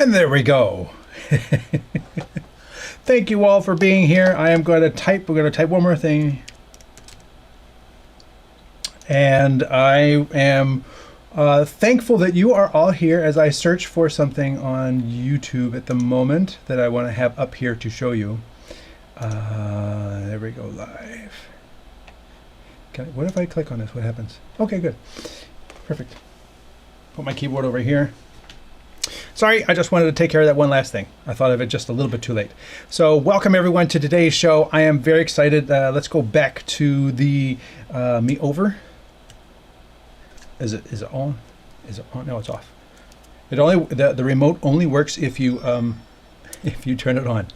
And there we go. Thank you all for being here. I am going to type, we're going to type one more thing. And I am thankful that you are all here as I search for something on YouTube at the moment that I want to have up here to show you. There we go, live. What if I click on this? What happens? Okay, good. Perfect. Put my keyboard over here. Sorry, I just wanted to take care of that one last thing. I thought of it just a little bit too late. So welcome everyone to today's show. I am very excited. Let's go back to the Me Over. Is it on? Is it on? No, it's off. It only the remote only works if you turn it on.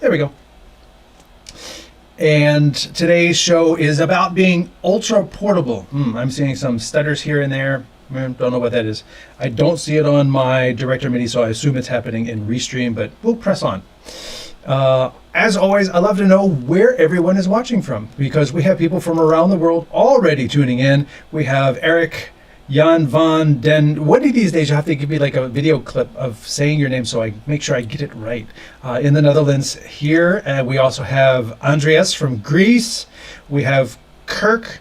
There we go. And today's show is about being ultra portable. I'm seeing some stutters here and there. Don't know what that is. I don't see it on my director MIDI, so I assume it's happening in Restream, but we'll press on. As always, I love to know where everyone is watching from, because we have people from around the world already tuning in. We have Eric, Jan van den. One of these days you have to give me like a video clip of saying your name so I make sure I get it right. In the Netherlands here, we also have Andreas from Greece. We have Kirk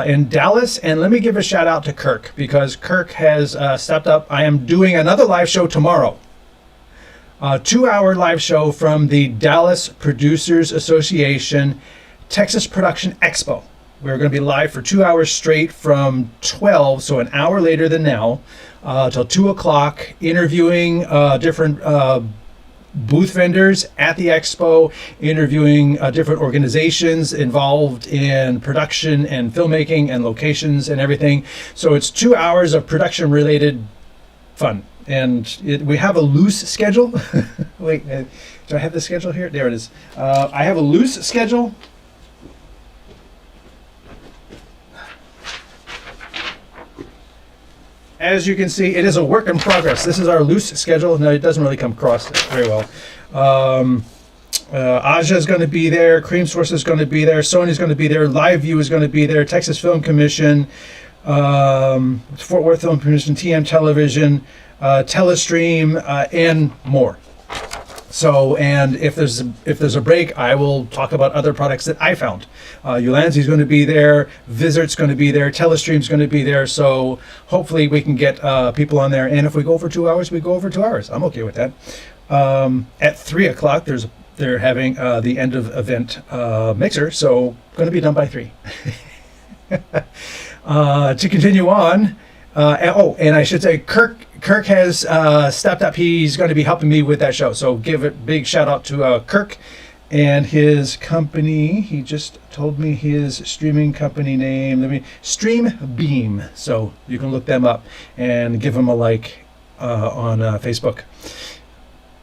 in Dallas, and let me give a shout out to Kirk, because Kirk has stepped up. I am doing another live show tomorrow. 2-hour live show from the Dallas Producers Association Texas Production Expo. We're going to be live for 2 hours straight from 12, so an hour later than now, till 2 o'clock, interviewing different booth vendors at the expo, interviewing different organizations involved in production and filmmaking and locations and everything. So it's 2 hours of production related fun. And we have a loose schedule. Wait, do I have the schedule here? There it is. I have a loose schedule. As you can see, it is a work in progress. This is our loose schedule. No, it doesn't really come across very well. Aja is going to be there. Cream Source is going to be there. Sony is going to be there. Live View is going to be there. Texas Film Commission, Fort Worth Film Commission, TM Television, Telestream, and more. So, and if there's a break, I will talk about other products that I found. Ulanzi's going to be there, Vizart's going to be there, Telestream's going to be there. So hopefully we can get people on there. And if we go over 2 hours, we go over 2 hours. I'm okay with that. At 3 o'clock, they're having the end of event mixer, so going to be done by 3. To continue on. And I should say, Kirk has stepped up. He's going to be helping me with that show. So give a big shout out to Kirk and his company. He just told me his streaming company name. StreamBeam. So you can look them up and give them a like on Facebook.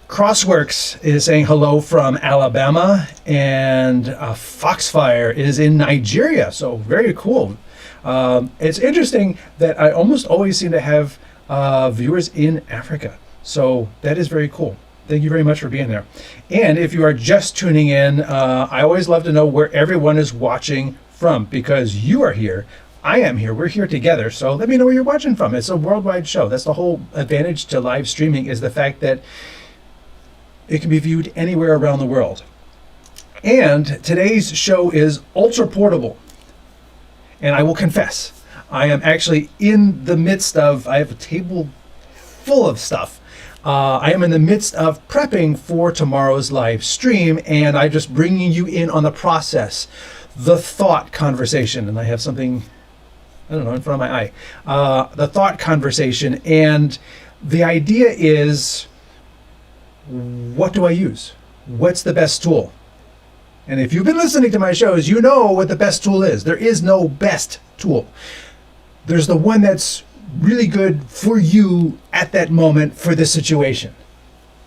Crossworks is saying hello from Alabama, and Foxfire is in Nigeria. So very cool. It's interesting that I almost always seem to have viewers in Africa. So that is very cool. Thank you very much for being there. And if you are just tuning in, I always love to know where everyone is watching from, because you are here. I am here. We're here together. So let me know where you're watching from. It's a worldwide show. That's the whole advantage to live streaming, is the fact that it can be viewed anywhere around the world. And today's show is ultra portable. And I will confess, I am actually in the midst of, I have a table full of stuff. I am in the midst of prepping for tomorrow's live stream, and I'm just bringing you in on the process, the thought conversation. And I have something, I don't know, in front of my eye. The thought conversation. And the idea is, what do I use? What's the best tool? And if you've been listening to my shows, you know what the best tool is. There is no best tool. There's the one that's really good for you at that moment for this situation.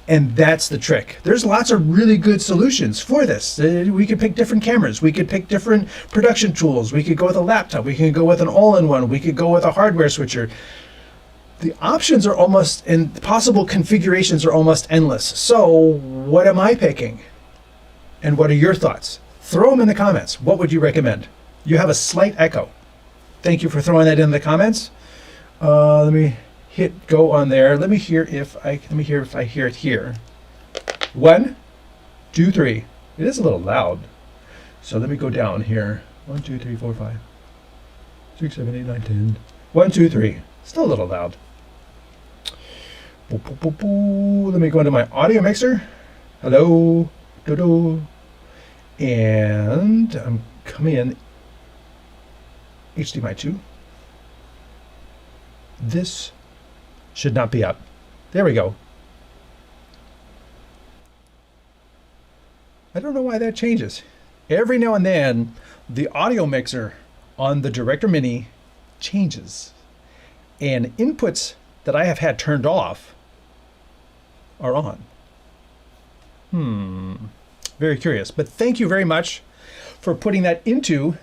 And that's the trick. There's lots of really good solutions for this. We could pick different cameras. We could pick different production tools. We could go with a laptop. We could go with an all-in-one. We could go with a hardware switcher. The options are almost, and possible configurations are almost endless. So what am I picking? And what are your thoughts? Throw them in the comments. What would you recommend? You have a slight echo. Thank you for throwing that in the comments. Let me hit go on there. Let me hear if I hear it here. 1, 2, 3. It is a little loud. So let me go down here. 1, 2, 3, 4, 5, 6, 7, 8, 9, 10. 1, 2, 3. Still a little loud. Boo, boo, boo, boo. Let me go into my audio mixer. Hello. Do-do. And I'm coming in HDMI 2. This should not be up. There we go. I don't know why that changes. Every now and then, the audio mixer on the Director Mini changes. And inputs that I have had turned off are on. Very curious. But thank you very much for putting that into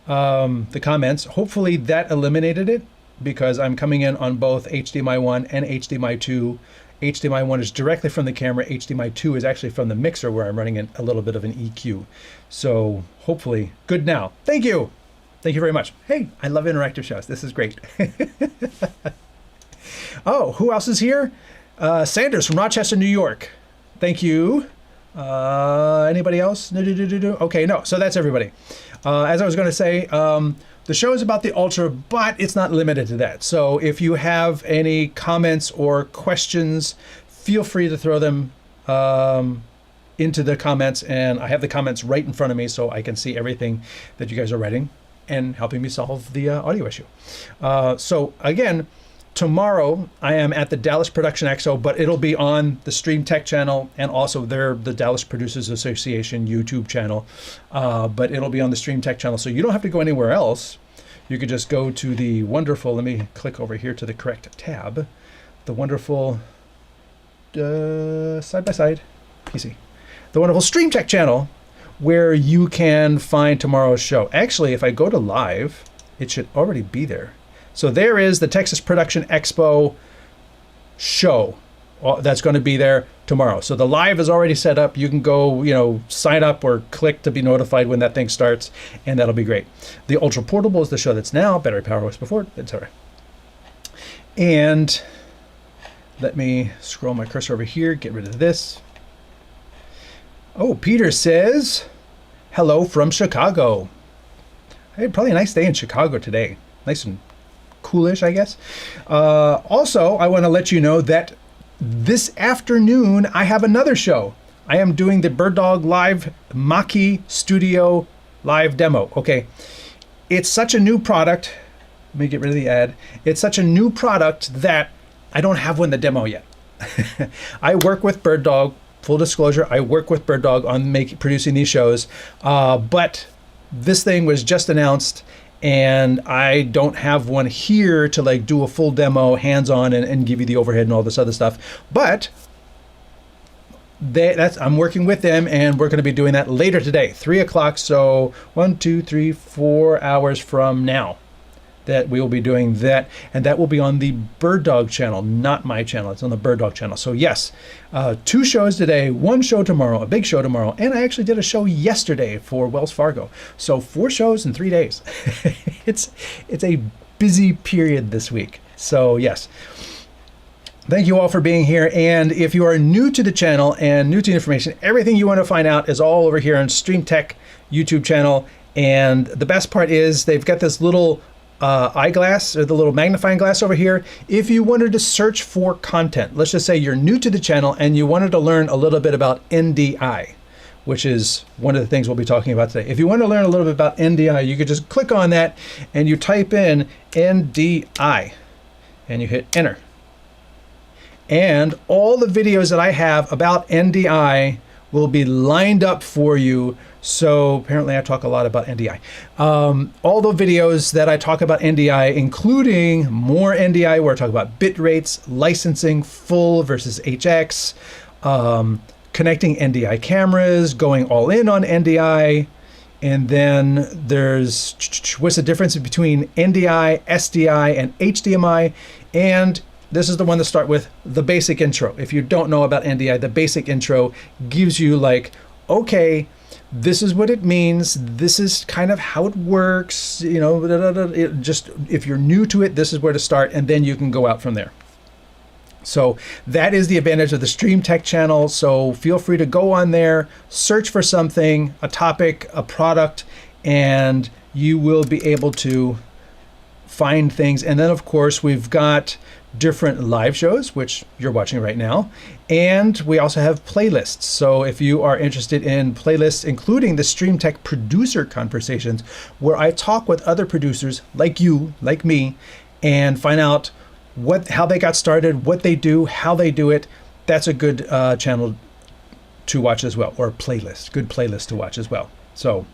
the comments. Hopefully that eliminated it, because I'm coming in on both HDMI 1 and HDMI 2. HDMI 1 is directly from the camera. HDMI 2 is actually from the mixer, where I'm running in a little bit of an EQ. So hopefully good now. Thank you. Thank you very much. Hey, I love interactive shows. This is great. Oh, who else is here? Sanders from Rochester, New York. Thank you. Anybody else? Okay, no. So that's everybody. As I was going to say, the show is about the Ultra, but it's not limited to that. So if you have any comments or questions, feel free to throw them into the comments. And I have the comments right in front of me, so I can see everything that you guys are writing and helping me solve the audio issue. So again, tomorrow I am at the Dallas Production Expo, but it'll be on the StreamTek channel and also the Dallas Producers Association YouTube channel. But it'll be on the StreamTek channel, so you don't have to go anywhere else. You could just go to the wonderful, let me click over here to the correct tab, the wonderful side-by-side PC, the wonderful StreamTek channel, where you can find tomorrow's show. Actually, if I go to live, it should already be there. So there is the Texas Production Expo show that's going to be there tomorrow. So the live is already set up. You can go, sign up or click to be notified when that thing starts, and that'll be great. The Ultra Portable is the show that's now. Battery Power was before, etc. And let me scroll my cursor over here, get rid of this. Oh, Peter says, hello from Chicago. Hey, probably a nice day in Chicago today. Nice and coolish, I guess. Also, I want to let you know that this afternoon I have another show. I am doing the Bird Dog Live Maki Studio live demo. Okay, it's such a new product. Let me get rid of the ad. It's such a new product that I don't have one to demo yet. I work with Bird Dog. Full disclosure, I work with Bird Dog on producing these shows, but this thing was just announced, and I don't have one here to do a full demo, hands-on, and give you the overhead and all this other stuff. But I'm working with them, and we're going to be doing that later today, 3 o'clock. So 1, 2, 3, 4 hours from now, that we will be doing that, and that will be on the Bird Dog channel, not my channel. It's on the Bird Dog channel. So yes, 2 shows today, 1 show tomorrow, a big show tomorrow, and I actually did a show yesterday for Wells Fargo. So 4 shows in 3 days. It's a busy period this week. So yes, thank you all for being here. And if you are new to the channel and new to the information, everything you want to find out is all over here on StreamTek YouTube channel. And the best part is they've got this little eyeglass, or the little magnifying glass over here. If you wanted to search for content, let's just say you're new to the channel and you wanted to learn a little bit about NDI, which is one of the things we'll be talking about today. If you want to learn a little bit about NDI, you could just click on that and you type in NDI and you hit enter. And all the videos that I have about NDI will be lined up for you. So apparently I talk a lot about NDI. All the videos that I talk about NDI, including more NDI, where I talk about bit rates, licensing, full versus HX, connecting NDI cameras, going all in on NDI, and then there's what's the difference between NDI, SDI, and HDMI, and this is the one to start with, the basic intro. If you don't know about NDI, the basic intro gives you okay, this is what it means. This is kind of how it works. You know, just if you're new to it, this is where to start, and then you can go out from there. So that is the advantage of the StreamTek channel. So feel free to go on there, search for something, a topic, a product, and you will be able to find things. And then of course we've got different live shows, which you're watching right now. And we also have playlists. So if you are interested in playlists, including the StreamTek producer conversations, where I talk with other producers like you, like me, and find out how they got started, what they do, how they do it, that's a good channel to watch as well, or playlist, good playlist to watch as well. So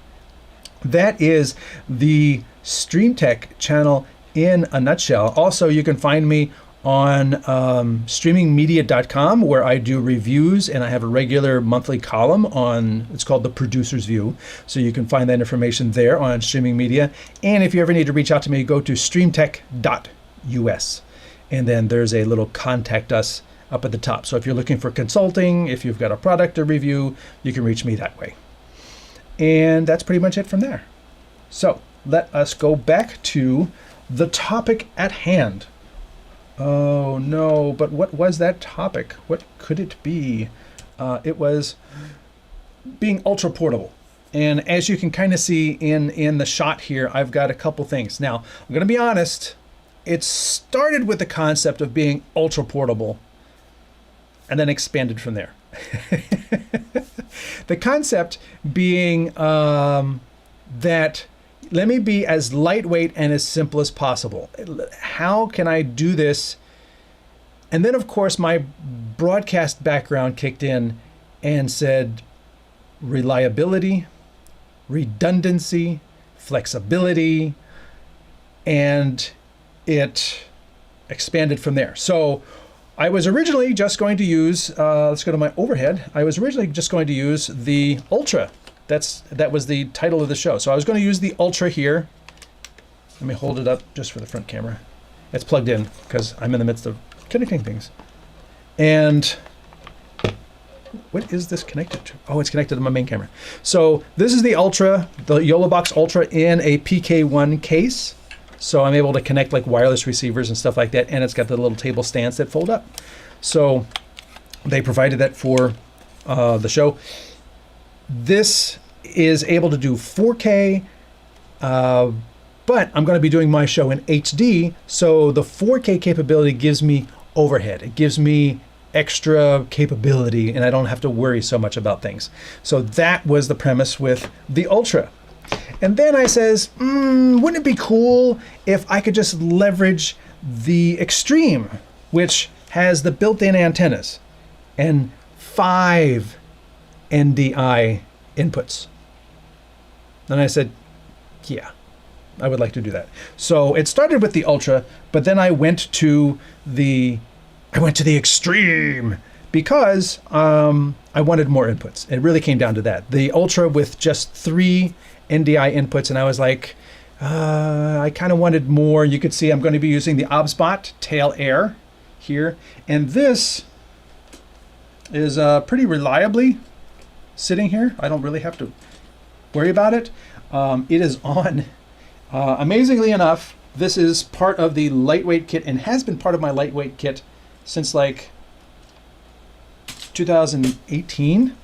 that is the StreamTek channel in a nutshell. Also, you can find me on streamingmedia.com, where I do reviews, and I have a regular monthly column on, it's called The Producer's View. So you can find that information there on Streaming Media. And if you ever need to reach out to me, go to streamtek.us. And then there's a little contact us up at the top. So if you're looking for consulting, if you've got a product to review, you can reach me that way. And that's pretty much it from there. So let us go back to the topic at hand. Oh no, but what was that topic? What could it be? It was being ultra portable. And as you can kind of see in the shot here, I've got a couple things. Now, I'm going to be honest. It started with the concept of being ultra portable and then expanded from there. The concept being that let me be as lightweight and as simple as possible. How can I do this? And then, of course, my broadcast background kicked in and said reliability, redundancy, flexibility, and it expanded from there. So I was originally just going to use, let's go to my overhead. I was originally just going to use the Ultra. That was the title of the show. So I was going to use the Ultra here. Let me hold it up just for the front camera. It's plugged in because I'm in the midst of connecting things. And what is this connected to? Oh, it's connected to my main camera. So this is the Ultra, the YOLObox Ultra in a PK1 case. So I'm able to connect like wireless receivers and stuff like that. And it's got the little table stands that fold up. So they provided that for the show. This is able to do 4K, but I'm going to be doing my show in HD. So the 4K capability gives me overhead. It gives me extra capability, and I don't have to worry so much about things. So that was the premise with the Ultra. And then I says, wouldn't it be cool if I could just leverage the Extreme, which has the built-in antennas and 5 NDI inputs? And I said, yeah, I would like to do that. So it started with the Ultra, but then I went to the Extreme because I wanted more inputs. It really came down to that. The Ultra with just 3 NDI inputs, and I was like, I kind of wanted more. You could see I'm going to be using the OBSBot Tail Air here, and this is pretty reliably sitting here. I don't really have to worry about it. It is on. Amazingly enough, this is part of the lightweight kit and has been part of my lightweight kit since like 2018.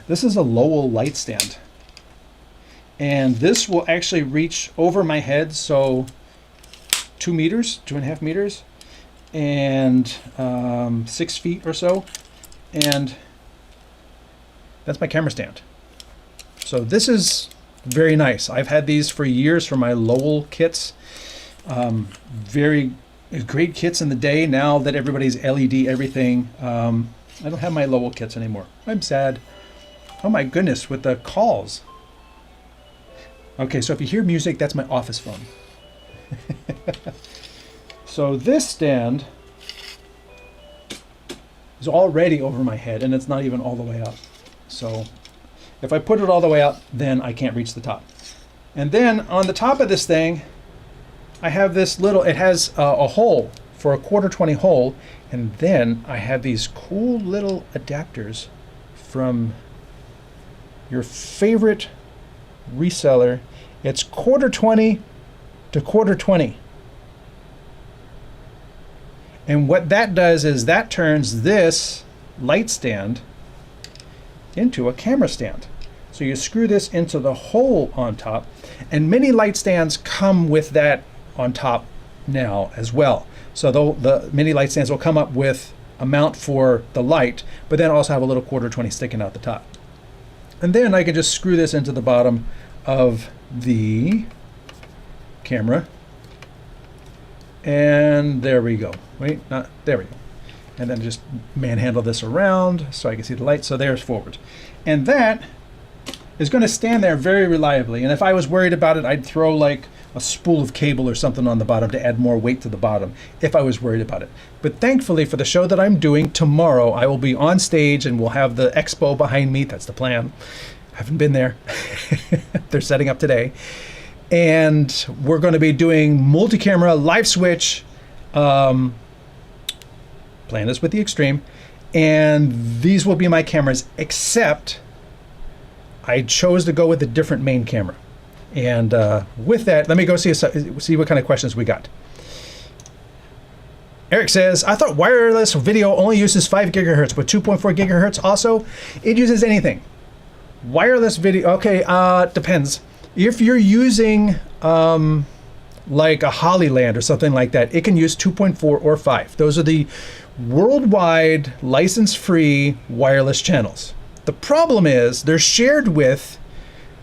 This is a Lowell light stand. And this will actually reach over my head, so 2 meters, 2.5 meters, and 6 feet or so. And that's my camera stand. So this is very nice. I've had these for years for my Lowell kits. Very great kits in the day. Now that everybody's LED everything, I don't have my Lowell kits anymore. I'm sad. Oh my goodness, with the calls. Okay, so if you hear music, that's my office phone. So this stand is already over my head, and it's not even all the way up. So if I put it all the way up, then I can't reach the top. And then on the top of this thing, I have this little, it has a hole for a 1/4-20 hole, and then I have these cool little adapters from your favorite reseller. It's 1/4-20 to 1/4-20. And what that does is that turns this light stand into a camera stand. So you screw this into the hole on top, and many light stands come with that on top now as well. So the mini light stands will come up with a mount for the light, but then also have a little 1/4-20 sticking out the top. And then I can just screw this into the bottom of the camera. And there we go. Wait, not there we go. And then just manhandle this around so I can see the light. So there's forward. And that is going to stand there very reliably. And if I was worried about it, I'd throw like a spool of cable or something on the bottom to add more weight to the bottom if I was worried about it. But thankfully for the show that I'm doing tomorrow, I will be on stage and we'll have the expo behind me. That's the plan. I haven't been there. They're setting up today. And we're going to be doing multi-camera, live switch, playing this with the Extreme. And these will be my cameras, except I chose to go with a different main camera. And with that, let me go see what kind of questions we got. Eric says, I thought wireless video only uses 5 gigahertz, but 2.4 gigahertz also? It uses anything. Wireless video, okay, depends. If you're using like a Hollyland or something like that, it can use 2.4 or 5. Those are the worldwide license-free wireless channels. The problem is they're shared with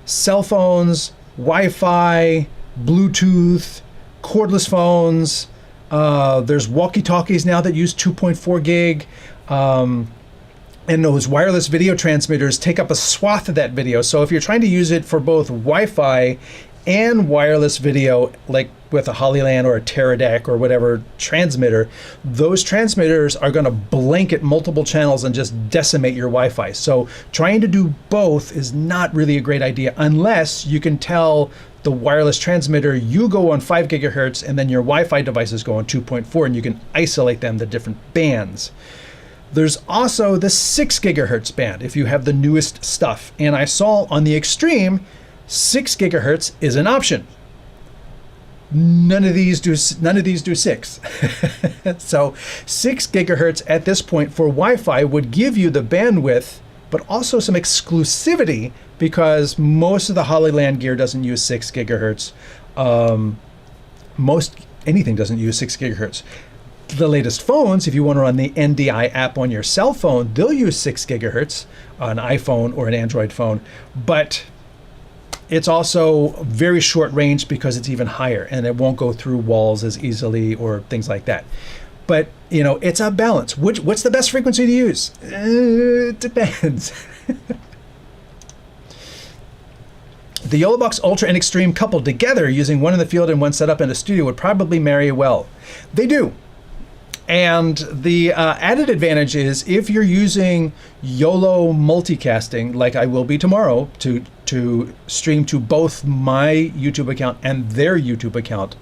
cell phones, Wi-Fi, Bluetooth, cordless phones. There's walkie-talkies now that use 2.4 gig. And those wireless video transmitters take up a swath of that video. So if you're trying to use it for both Wi-Fi and wireless video, like with a Hollyland or a Teradek or whatever transmitter, those transmitters are going to blanket multiple channels and just decimate your Wi-Fi. So trying to do both is not really a great idea unless you can tell the wireless transmitter you go on 5 gigahertz and then your Wi-Fi devices go on 2.4, and you can isolate them to different bands. There's also the 6 gigahertz band if you have the newest stuff. And I saw on the Extreme, 6 gigahertz is an option. None of these do 6. So 6 gigahertz at this point for Wi-Fi would give you the bandwidth, but also some exclusivity, because most of the Hollyland gear doesn't use 6 gigahertz. Most anything doesn't use 6 gigahertz. The latest phones, if you want to run the NDI app on your cell phone, they'll use 6 gigahertz, an iPhone or an Android phone, but it's also very short range because it's even higher and it won't go through walls as easily or things like that. But, you know, it's a balance. What's the best frequency to use? It depends. The YOLOBox Ultra and Extreme coupled together using one in the field and one set up in a studio would probably marry well. They do. And the added advantage is if you're using YOLO multicasting, like I will be tomorrow, to stream to both my YouTube account and their YouTube account.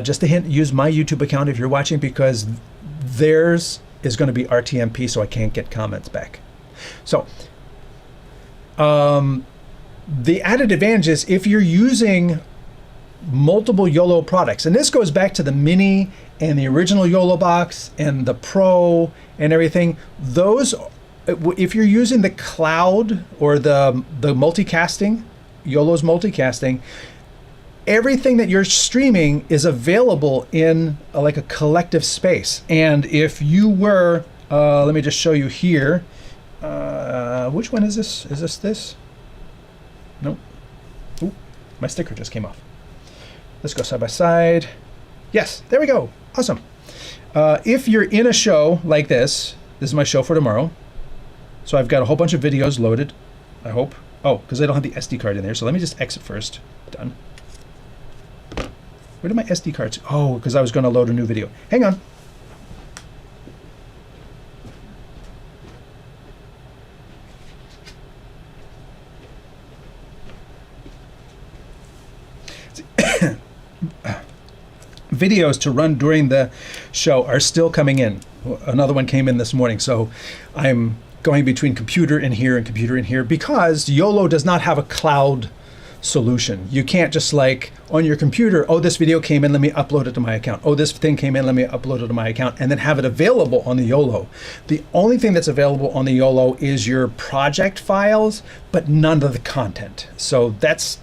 Just a hint, use my YouTube account if you're watching, because theirs is going to be RTMP, so I can't get comments back. So the added advantage is if you're using multiple YOLO products, and this goes back to the Mini and the original YOLOBox and the Pro and everything, those, if you're using the cloud or the multicasting, YOLO's multicasting, everything that you're streaming is available in like a collective space. And if you were, let me just show you here, which one is this? Is this? Nope. Ooh, my sticker just came off. Let's go side by side. Yes, there we go. Awesome. If you're in a show like this is my show for tomorrow. So I've got a whole bunch of videos loaded, I hope. Oh, because I don't have the SD card in there. So let me just exit first. Done. Where did my SD cards? Oh, because I was going to load a new video. Hang on. Videos to run during the show are still coming in. Another one came in this morning, so I'm going between computer and here and computer and here, because YOLO does not have a cloud solution. You can't just like on your computer, oh, this video came in, let me upload it to my account. Oh, this thing came in, let me upload it to my account, and then have it available on the YOLO. The only thing that's available on the YOLO is your project files, but none of the content. So that's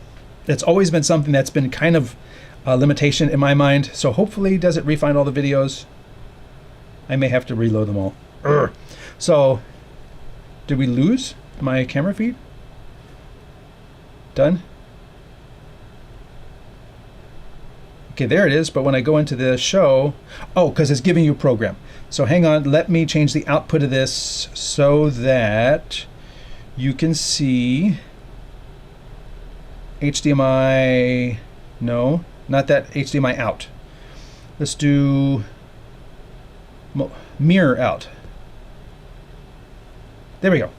always been something that's been kind of a limitation in my mind. So hopefully, does it refine all the videos? I may have to reload them all. Urgh. So did we lose my camera feed? Done? Okay, there it is, but when I go into the show, oh, because it's giving you a program. So hang on, let me change the output of this so that you can see HDMI, no, not that, HDMI out. Let's do mirror out. There we go.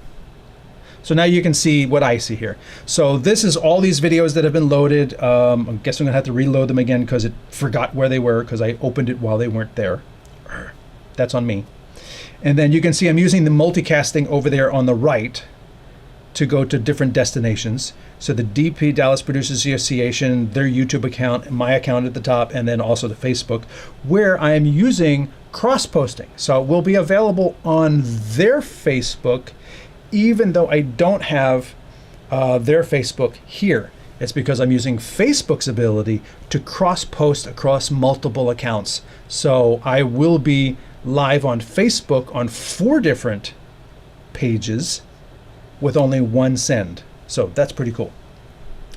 So now you can see what I see here. So this is all these videos that have been loaded. I guess I'm gonna have to reload them again because it forgot where they were because I opened it while they weren't there. That's on me. And then you can see I'm using the multicasting over there on the right to go to different destinations. So the DP, Dallas Producers Association, their YouTube account, my account at the top, and then also the Facebook, where I am using cross-posting. So it will be available on their Facebook, even though I don't have their Facebook here. It's because I'm using Facebook's ability to cross-post across multiple accounts. So I will be live on Facebook on 4 different pages with only one send. So that's pretty cool.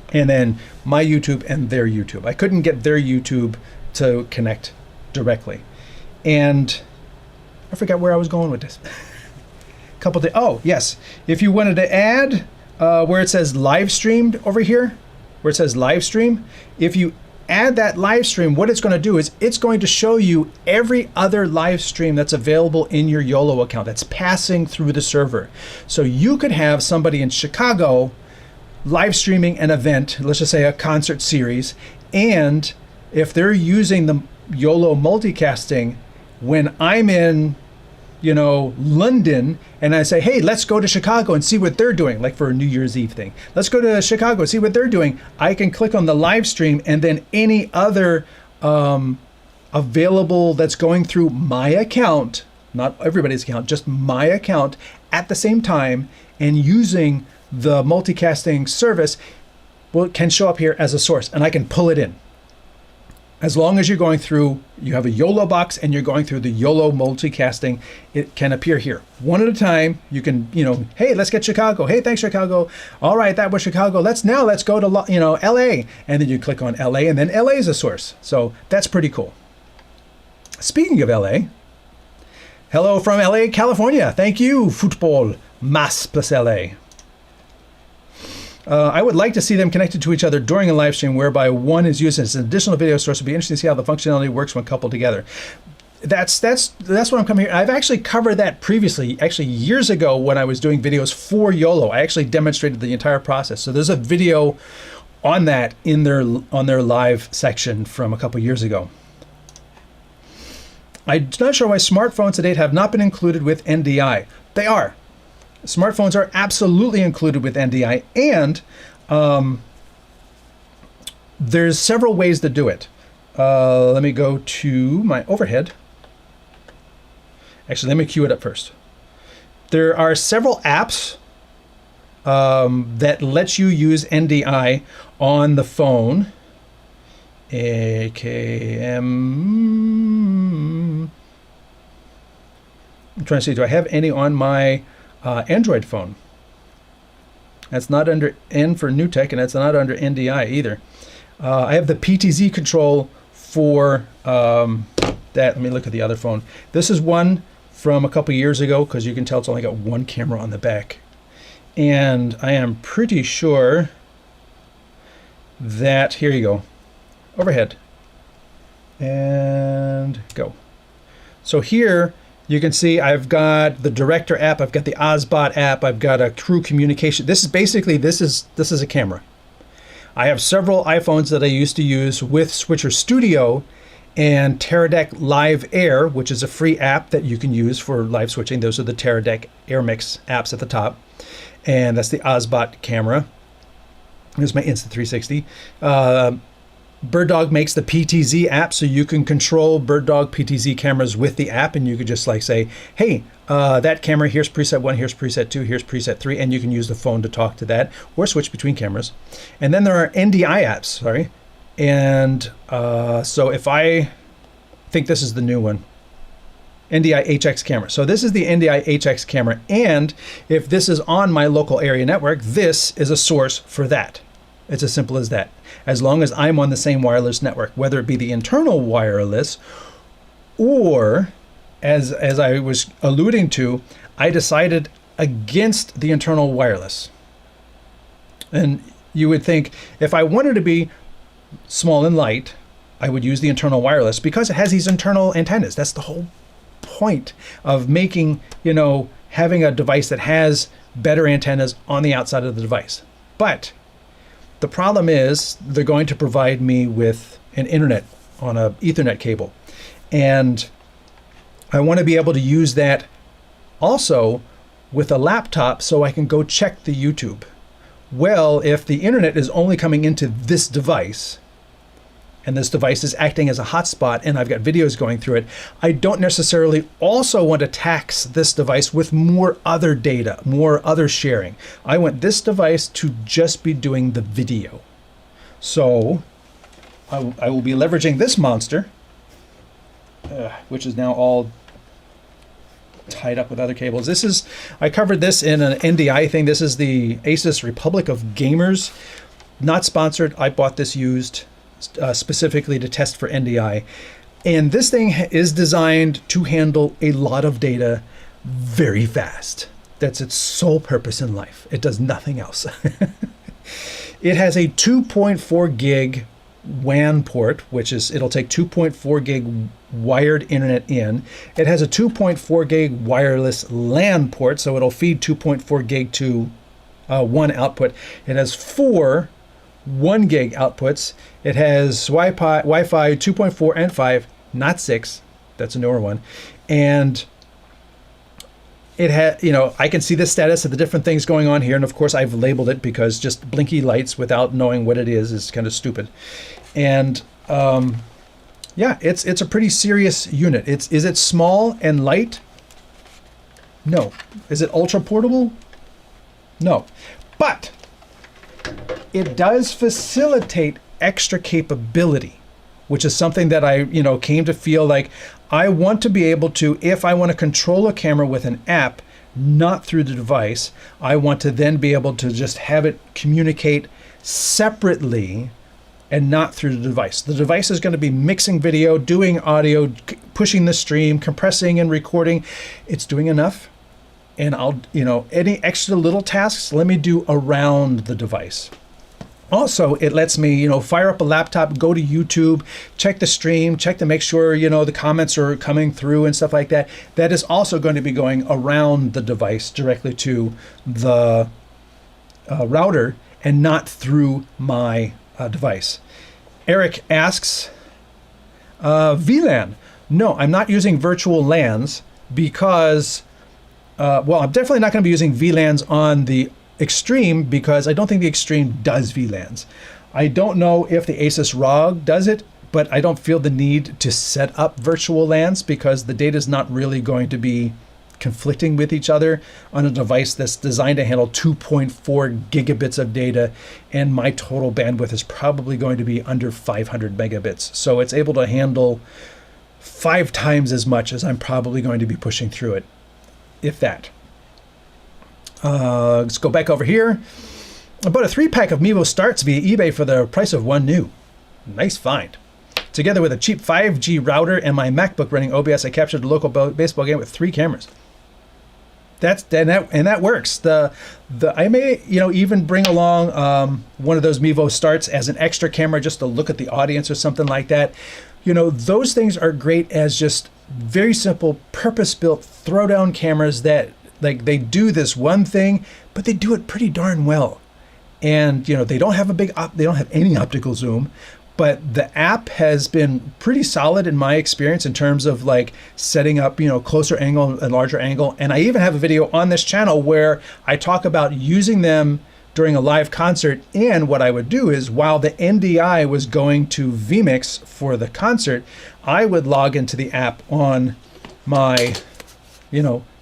And then my YouTube and their YouTube. I couldn't get their YouTube to connect directly. And I forgot where I was going with this. Couple of, oh yes, if you wanted to add where it says live streamed over here, where it says live stream, if you add that live stream, what it's going to do is it's going to show you every other live stream that's available in your YOLO account that's passing through the server. So you could have somebody in Chicago live streaming an event, let's just say a concert series, and if they're using the YOLO multicasting, when I'm in London, and I say, hey, let's go to Chicago and see what they're doing, like for a New Year's Eve thing. Let's go to Chicago and see what they're doing. I can click on the live stream, and then any other available that's going through my account, not everybody's account, just my account at the same time, and using the multicasting service, well, it can show up here as a source, and I can pull it in. As long as you're going through, you have a YOLO box and you're going through the YOLO multicasting, it can appear here. One at a time, you can, hey, let's get Chicago. Hey, thanks, Chicago. All right, that was Chicago. Let's go to, LA. And then you click on LA, and then LA is a source. So that's pretty cool. Speaking of LA, hello from LA, California. Thank you, Football Mas plus LA. I would like to see them connected to each other during a live stream whereby one is used as an additional video source. It'd be interesting to see how the functionality works when coupled together. That's what I'm coming here. I've actually covered that previously, actually years ago when I was doing videos for YOLO. I actually demonstrated the entire process. So there's a video on that on their live section from a couple years ago. I'm not sure why smartphones to date have not been included with NDI. They are. Smartphones are absolutely included with NDI, and there's several ways to do it. Let me go to my overhead. Actually, let me cue it up first. There are several apps that let you use NDI on the phone. AKM. I'm trying to see, do I have any on my Android phone? That's not under N for New Tech, and that's not under NDI either. I have the PTZ control for that. Let me look at the other phone. This is one from a couple years ago, because you can tell it's only got one camera on the back. And I am pretty sure that, here you go, overhead, and go. So here, you can see I've got the Director app, I've got the Ozbot app, I've got a crew communication. This is basically, this is a camera. I have several iPhones that I used to use with Switcher Studio, and Teradek Live Air, which is a free app that you can use for live switching. Those are the Teradek Air Mix apps at the top. And that's the Ozbot camera. Here's my Insta360. BirdDog makes the PTZ app, so you can control BirdDog PTZ cameras with the app, and you could just like say, hey, that camera, here's preset 1, here's preset 2, here's preset 3, and you can use the phone to talk to that or switch between cameras. And then there are NDI apps, sorry. And so if I think this is the new one, NDI HX camera. So this is the NDI HX camera, and if this is on my local area network, this is a source for that. It's as simple as that. As long as I'm on the same wireless network, whether it be the internal wireless or, as I was alluding to, I decided against the internal wireless. And you would think if I wanted to be small and light, I would use the internal wireless because it has these internal antennas. That's the whole point of making, having a device that has better antennas on the outside of the device. But the problem is they're going to provide me with an internet on a Ethernet cable. And I want to be able to use that also with a laptop so I can go check the YouTube. Well, if the internet is only coming into this device, and this device is acting as a hotspot and I've got videos going through it, I don't necessarily also want to tax this device with more other data, more other sharing. I want this device to just be doing the video. So I will be leveraging this monster, which is now all tied up with other cables. I covered this in an NDI thing. This is the Asus Republic of Gamers. Not sponsored. I bought this used specifically to test for NDI. And this thing is designed to handle a lot of data very fast. That's its sole purpose in life. It does nothing else. It has a 2.4 gig WAN port, which is, it'll take 2.4 gig wired internet in. It has a 2.4 gig wireless LAN port, so it'll feed 2.4 gig to one output. It has 4 1 gig outputs. It has Wi-Fi 2.4 and 5, not 6. That's a newer one. And it had, I can see the status of the different things going on here. And of course I've labeled it because just blinky lights without knowing what it is kind of stupid. And yeah, it's a pretty serious unit. Is it small and light? No. Is it ultra portable? No. But it does facilitate extra capability, which is something that I, came to feel like I want to be able to, if I want to control a camera with an app, not through the device, I want to then be able to just have it communicate separately and not through the device. The device is going to be mixing video, doing audio, pushing the stream, compressing and recording. It's doing enough. And I'll, any extra little tasks, let me do around the device. Also, it lets me, fire up a laptop, go to YouTube, check the stream, check to make sure, the comments are coming through and stuff like that. That is also going to be going around the device directly to the router and not through my device. Eric asks, VLAN. No, I'm not using virtual LANs because well, I'm definitely not going to be using VLANs on the Extreme because I don't think the Extreme does VLANs. I don't know if the Asus ROG does it, but I don't feel the need to set up virtual LANs because the data is not really going to be conflicting with each other on a device that's designed to handle 2.4 gigabits of data, and my total bandwidth is probably going to be under 500 megabits. So it's able to handle 5 times as much as I'm probably going to be pushing through it, if that. Let's go back over here. I bought a 3-pack of Mevo Starts via eBay for the price of one new. Nice find. Together with a cheap 5G router and my MacBook running OBS, I captured a local baseball game with 3 cameras. That works. I may even bring along one of those Mevo Starts as an extra camera just to look at the audience or something like that. Those things are great as just very simple, purpose-built throw-down cameras that they do this one thing, but they do it pretty darn well. And they don't have they don't have any optical zoom, but the app has been pretty solid in my experience in terms of like setting up, closer angle and larger angle. And I even have a video on this channel where I talk about using them during a live concert. And what I would do is while the NDI was going to vMix for the concert, I would log into the app on my,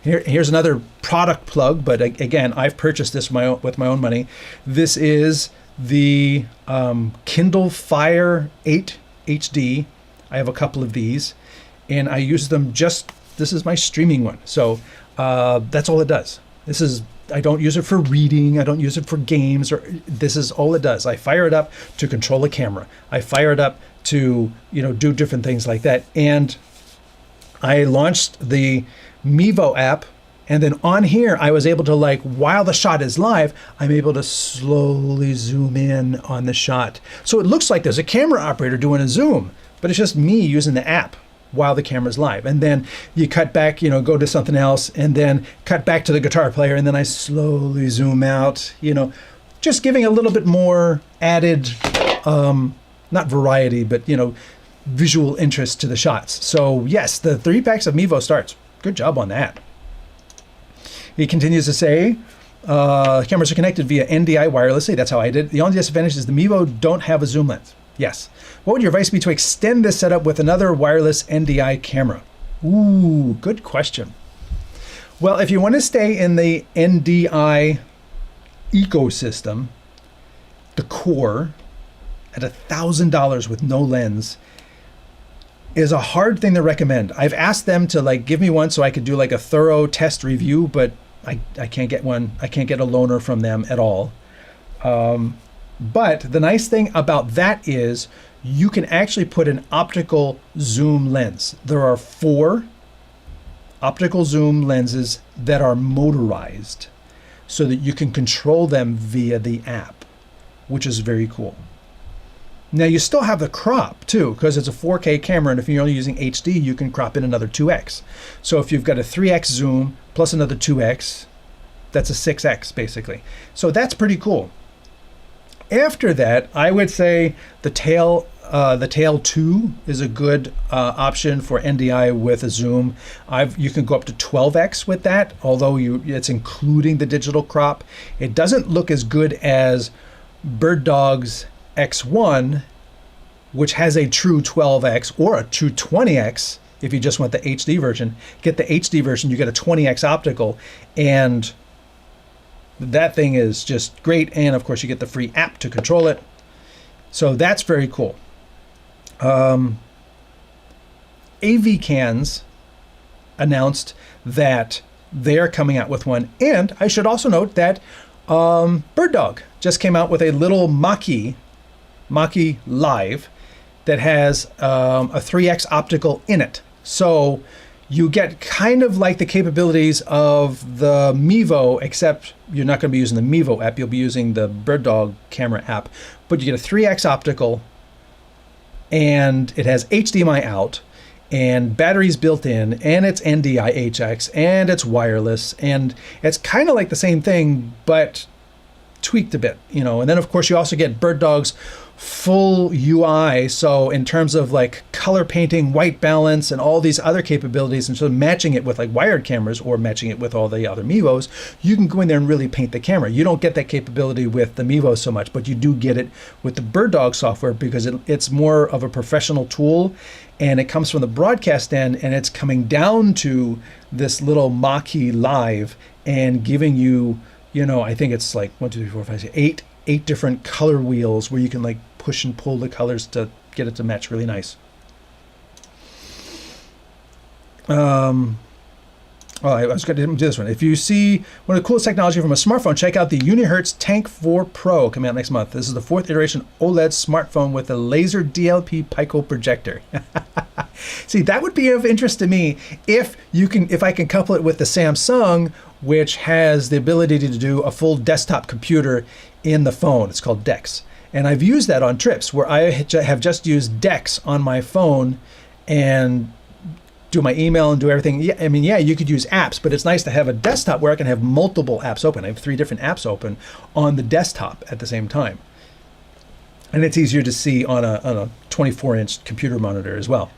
here's another product plug, but again, I've purchased this with my own money. This is the Kindle Fire 8 HD. I have a couple of these, and I use them this is my streaming one. So that's all it does. I don't use it for reading. I don't use it for games, this is all it does. I fire it up to control a camera. I fire it up to, do different things like that. And I launched the Mevo app, and then on here, I was able to, while the shot is live, I'm able to slowly zoom in on the shot. So it looks like there's a camera operator doing a zoom, but it's just me using the app while the camera's live. And then you cut back, go to something else, and then cut back to the guitar player, and then I slowly zoom out, just giving a little bit more added, not variety, but, visual interest to the shots. So yes, the 3 packs of Mevo starts. Good job on that. He continues to say, cameras are connected via NDI wirelessly. That's how I did. The only disadvantage is the Mevo don't have a zoom lens. Yes. What would your advice be to extend this setup with another wireless NDI camera? Ooh, good question. Well, if you want to stay in the NDI ecosystem, the core at $1,000 with no lens is a hard thing to recommend. I've asked them to give me one so I could do a thorough test review, but I can't get one. I can't get a loaner from them at all. But the nice thing about that is you can actually put an optical zoom lens. There are 4 optical zoom lenses that are motorized so that you can control them via the app, which is very cool. Now you still have the crop too, because it's a 4K camera, and if you're only using HD, you can crop in another 2x. So if you've got a 3x zoom plus another 2x, that's a 6x basically. So that's pretty cool. After that, I would say the Tail 2 is a good option for NDI with a zoom. You can go up to 12x with that, although it's including the digital crop. It doesn't look as good as Bird Dog's X1, which has a true 12x or a true 20x. If you just want the HD version, get the HD version, you get a 20x optical, and that thing is just great. And of course you get the free app to control it. So that's very cool. AV Cans announced that they're coming out with one. And I should also note that Bird Dog just came out with a little Mach-E Live that has a 3x optical in it. So you get kind of like the capabilities of the Mevo, except you're not going to be using the Mevo app. You'll be using the Bird Dog camera app. But you get a 3x optical, and it has HDMI out, and batteries built in, and it's NDI HX, and it's wireless, and it's kind of like the same thing, but tweaked a bit, And then of course you also get Bird Dog's full UI. So in terms of color painting, white balance, and all these other capabilities, and so matching it with wired cameras or matching it with all the other Mevos, you can go in there and really paint the camera. You don't get that capability with the Mevo so much, but you do get it with the Bird Dog software because it's more of a professional tool, and it comes from the broadcast end, and it's coming down to this little Mach-E Live and giving you, I think it's 1, 2, 3, 4, 5, 6, 8 different color wheels where you can push and pull the colors to get it to match really nice. I was going to do this one. If you see one of the coolest technology from a smartphone, check out the Unihertz Tank 4 Pro coming out next month. This is the 4th iteration OLED smartphone with a laser DLP Pico projector. See, that would be of interest to me if I can couple it with the Samsung, which has the ability to do a full desktop computer in the phone. It's called DeX. And I've used that on trips where I have just used DeX on my phone and do my email and do everything. Yeah, you could use apps, but it's nice to have a desktop where I can have multiple apps open. I have 3 different apps open on the desktop at the same time. And it's easier to see on a 24-inch computer monitor as well.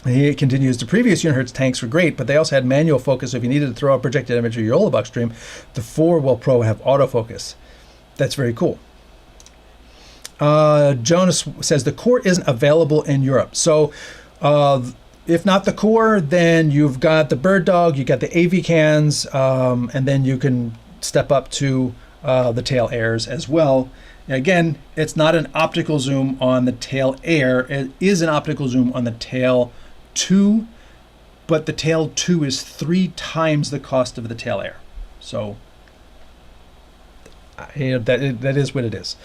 And he continues, the previous Unihertz tanks were great, but they also had manual focus. So if you needed to throw a projected image of your Yolobox stream, the 4 Pro have autofocus. That's very cool. Jonas says the core isn't available in Europe. So if not the core, then you've got the Bird Dog, you got the AV cans, and then you can step up to the tail airs as well. Again, it's not an optical zoom on the tail air. It is an optical zoom on the tail 2, but the tail 2 is 3 times the cost of the tail air. So that is what it is.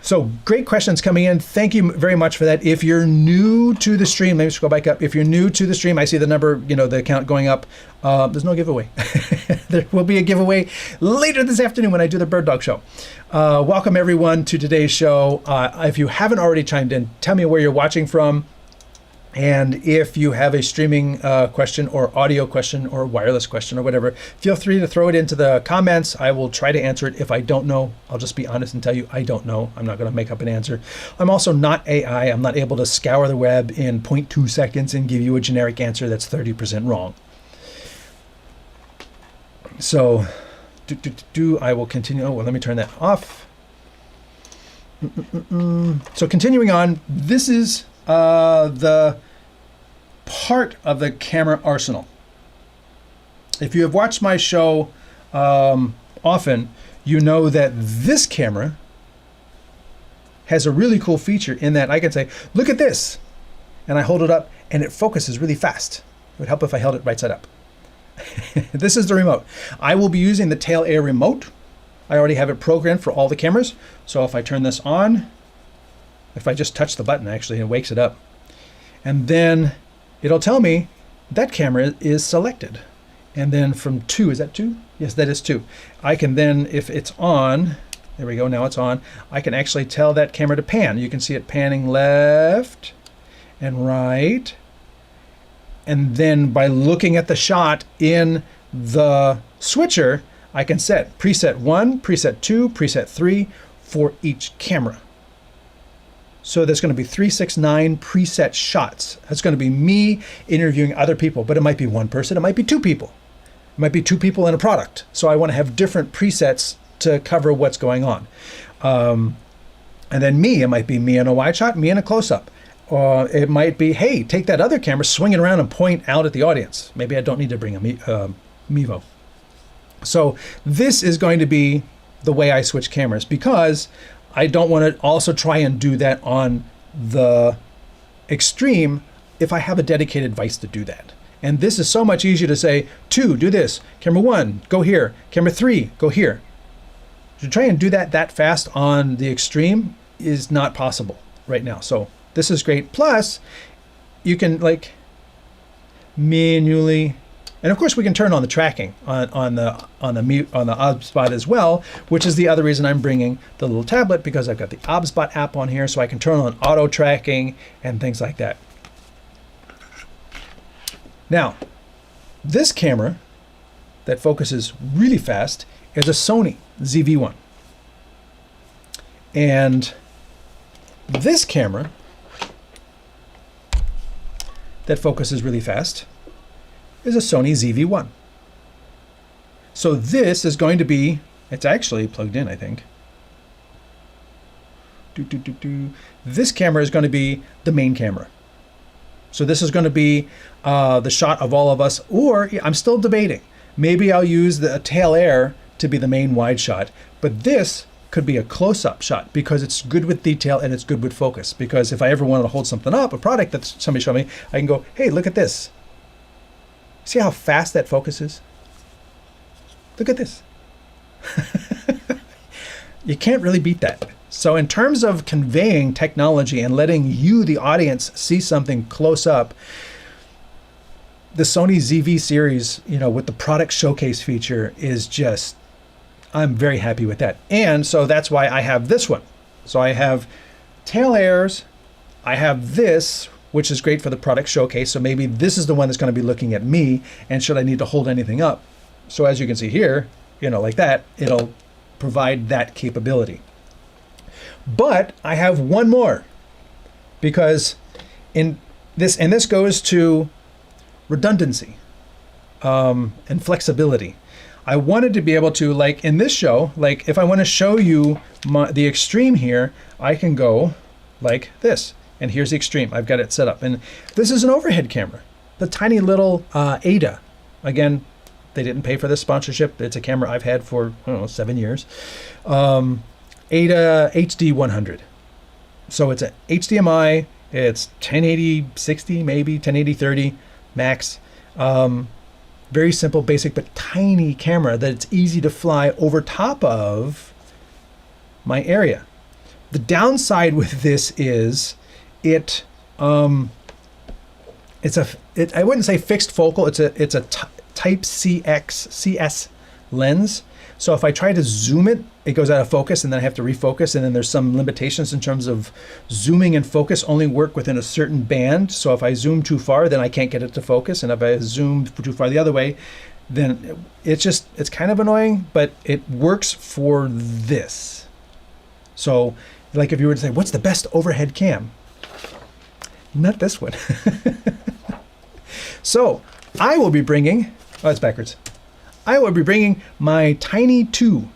So great questions coming in. Thank you very much for that. If you're new to the stream, let me scroll back up. If you're new to the stream, I see the number, the account going up. There's no giveaway. There will be a giveaway later this afternoon when I do the Bird Dog show. Welcome everyone to today's show. If you haven't already chimed in, tell me where you're watching from. And if you have a streaming question or audio question or wireless question or whatever, feel free to throw it into the comments. I will try to answer it. If I don't know, I'll just be honest and tell you I don't know. I'm not going to make up an answer. I'm also not AI. I'm not able to scour the web in 0.2 seconds and give you a generic answer that's 30% wrong. So I will continue. Oh, well, let me turn that off. So continuing on, this is the part of the camera arsenal. If you have watched my show often, you know that this camera has a really cool feature in that I can say, look at this, and I hold it up and it focuses really fast. It would help if I held it right side up. This is the remote. I will be using the tail air remote. I already have it programmed for all the cameras. So if I turn this on, if I just touch the button, actually, it wakes it up. And then it'll tell me that camera is selected. And then from 2, is that 2? Yes, that is 2. I can then, if it's on, there we go, now it's on, I can actually tell that camera to pan. You can see it panning left and right. And then by looking at the shot in the switcher, I can set preset 1, preset 2, preset 3 for each camera. So there's going to be 369 preset shots. That's going to be me interviewing other people, but it might be one person, it might be 2 people. It might be 2 people in a product. So I want to have different presets to cover what's going on. And then it might be me in a wide shot, me in a close-up. It might be, hey, take that other camera, swing it around and point out at the audience. Maybe I don't need to bring a Mevo. So this is going to be the way I switch cameras, because I don't want to also try and do that on the extreme if I have a dedicated device to do that. And this is so much easier to say, 2, do this. Camera 1, go here. Camera 3, go here. To try and do that fast on the extreme is not possible right now. So this is great. Plus, you can manually, and of course we can turn on the tracking on the OBSBot as well, which is the other reason I'm bringing the little tablet, because I've got the OBSBot app on here, so I can turn on auto tracking and things like that. Now, this camera that focuses really fast is a Sony ZV-1. And this camera that focuses really fast is a Sony ZV-1. So this is going to be, it's actually plugged in, I think. This camera is going to be the main camera. So this is going to be the shot of all of us, or I'm still debating. Maybe I'll use the tail air to be the main wide shot, but this could be a close-up shot because it's good with detail and it's good with focus. Because if I ever wanted to hold something up, a product that somebody showed me, I can go, hey, look at this. See how fast that focuses? Look at this. You can't really beat that. So in terms of conveying technology and letting you, the audience, see something close up, the Sony ZV series, with the product showcase feature is just, I'm very happy with that. And so that's why I have this one. So I have tail airs, I have this, which is great for the product showcase. So maybe this is the one that's going to be looking at me, and should I need to hold anything up. So as you can see here, like that, it'll provide that capability. But I have one more, because this goes to redundancy and flexibility. I wanted to be able to, like in this show, like if I want to show you the extreme here, I can go like this. And here's the extreme. I've got it set up. And this is an overhead camera. The tiny little Ada. Again, they didn't pay for this sponsorship. It's a camera I've had for, I don't know, 7 years. Ada HD 100. So it's a HDMI. It's 1080 60, maybe 1080 30 max. Very simple, basic, but tiny camera that it's easy to fly over top of my area. The downside with this is I wouldn't say fixed focal. It's a type CS lens. So if I try to zoom it, it goes out of focus, and then I have to refocus, and then there's some limitations in terms of zooming and focus only work within a certain band. So if I zoom too far, then I can't get it to focus, and if I zoom too far the other way, then it's kind of annoying, but it works for this. So like if you were to say, what's the best overhead cam? Not this one. So I will be bringing, oh, it's backwards. I will be bringing my Tiny 2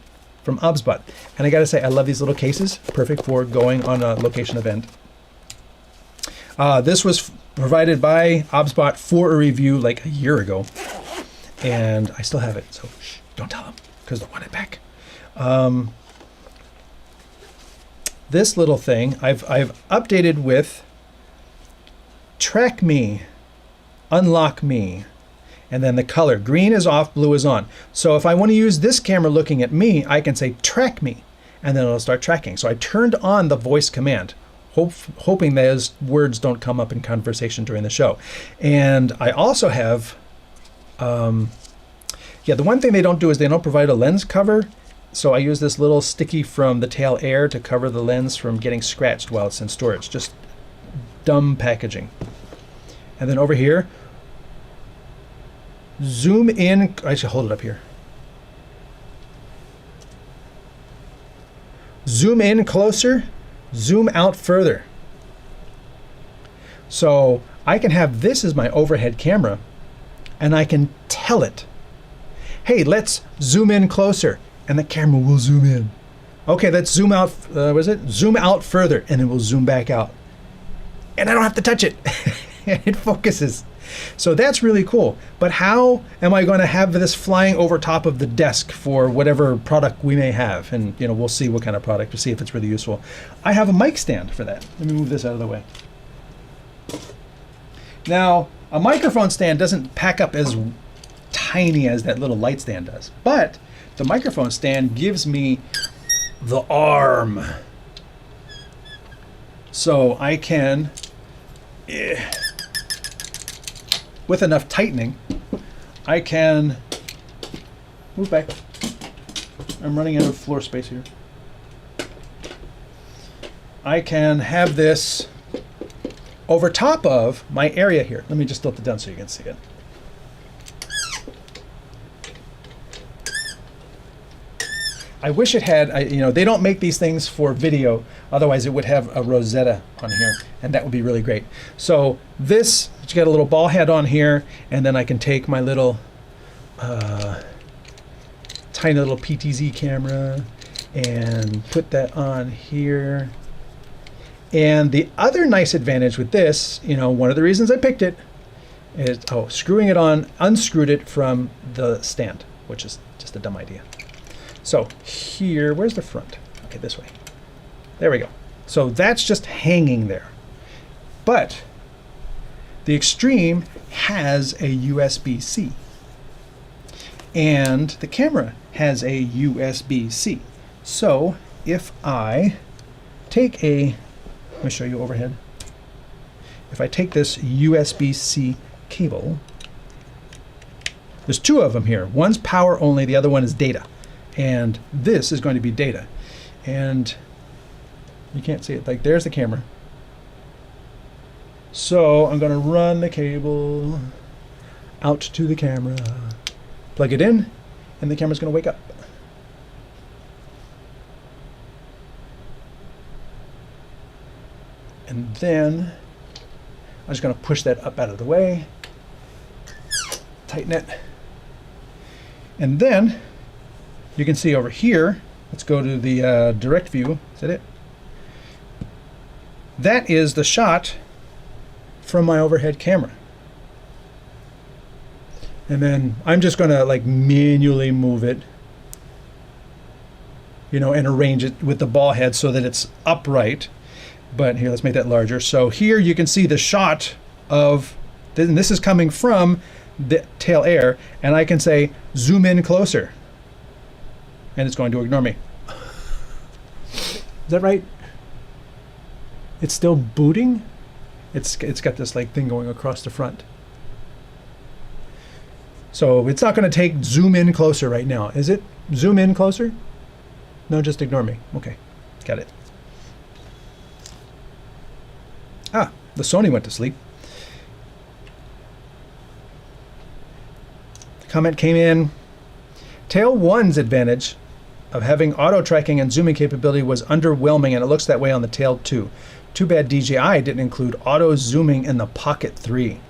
from OBSBot. And I gotta say, I love these little cases. Perfect for going on a location event. This was provided by OBSBot for a review like a year ago. And I still have it, so shh, don't tell them, because they'll want it back. This little thing, I've updated with Track Me, Unlock Me. And then the color, green is off, blue is on. So if I want to use this camera looking at me, I can say track me, and then it'll start tracking. So I turned on the voice command, hoping those words don't come up in conversation during the show. And I also have, the one thing they don't do is they don't provide a lens cover. So I use this little sticky from the Tail Air to cover the lens from getting scratched while it's in storage. Just dumb packaging. And then over here, zoom in. I should hold it up here. Zoom in closer, zoom out further. So I can have this as my overhead camera, and I can tell it, hey, let's zoom in closer, and the camera will zoom in. Okay, let's zoom out, Zoom out further, and it will zoom back out. And I don't have to touch it. It focuses. So that's really cool. But how am I going to have this flying over top of the desk for whatever product we may have? And we'll see what kind of product to see if it's really useful. I have a mic stand for that. Let me move this out of the way. Now, a microphone stand doesn't pack up as tiny as that little light stand does, but the microphone stand gives me the arm. So I can, with enough tightening, I can move back. I'm running out of floor space here. I can have this over top of my area here. Let me just tilt it down so you can see it. I wish it had, they don't make these things for video, otherwise it would have a Rosetta on here, and that would be really great. So this, you got a little ball head on here, and then I can take my little tiny little PTZ camera and put that on here. And the other nice advantage with this, one of the reasons I picked it is, screwing it on, unscrewed it from the stand, which is just a dumb idea. So here, where's the front? Okay, this way. There we go. So that's just hanging there. But the Extreme has a USB-C. And the camera has a USB-C. So if I take let me show you overhead. If I take this USB-C cable, there's two of them here. One's power only, the other one is data. And this is going to be data. And you can't see it. Like, there's the camera. So I'm going to run the cable out to the camera, plug it in, and the camera's going to wake up. And then I'm just going to push that up out of the way, tighten it. And then you can see over here, let's go to the direct view. Is that it? That is the shot from my overhead camera. And then I'm just going to like manually move it, you know, and arrange it with the ball head so that it's upright. But here, let's make that larger. So here you can see the shot of, and this is coming from the tail air, and I can say zoom in closer, and it's going to ignore me. Is that right? It's still booting. It's got this like thing going across the front. So it's not going to take zoom in closer right now, is it? Zoom in closer? No, just ignore me. Okay, got it. Ah, the Sony went to sleep. Comment came in. Tail 1's advantage of having auto tracking and zooming capability was underwhelming, and it looks that way on the Tail 2. Too bad DJI didn't include auto zooming in the Pocket 3.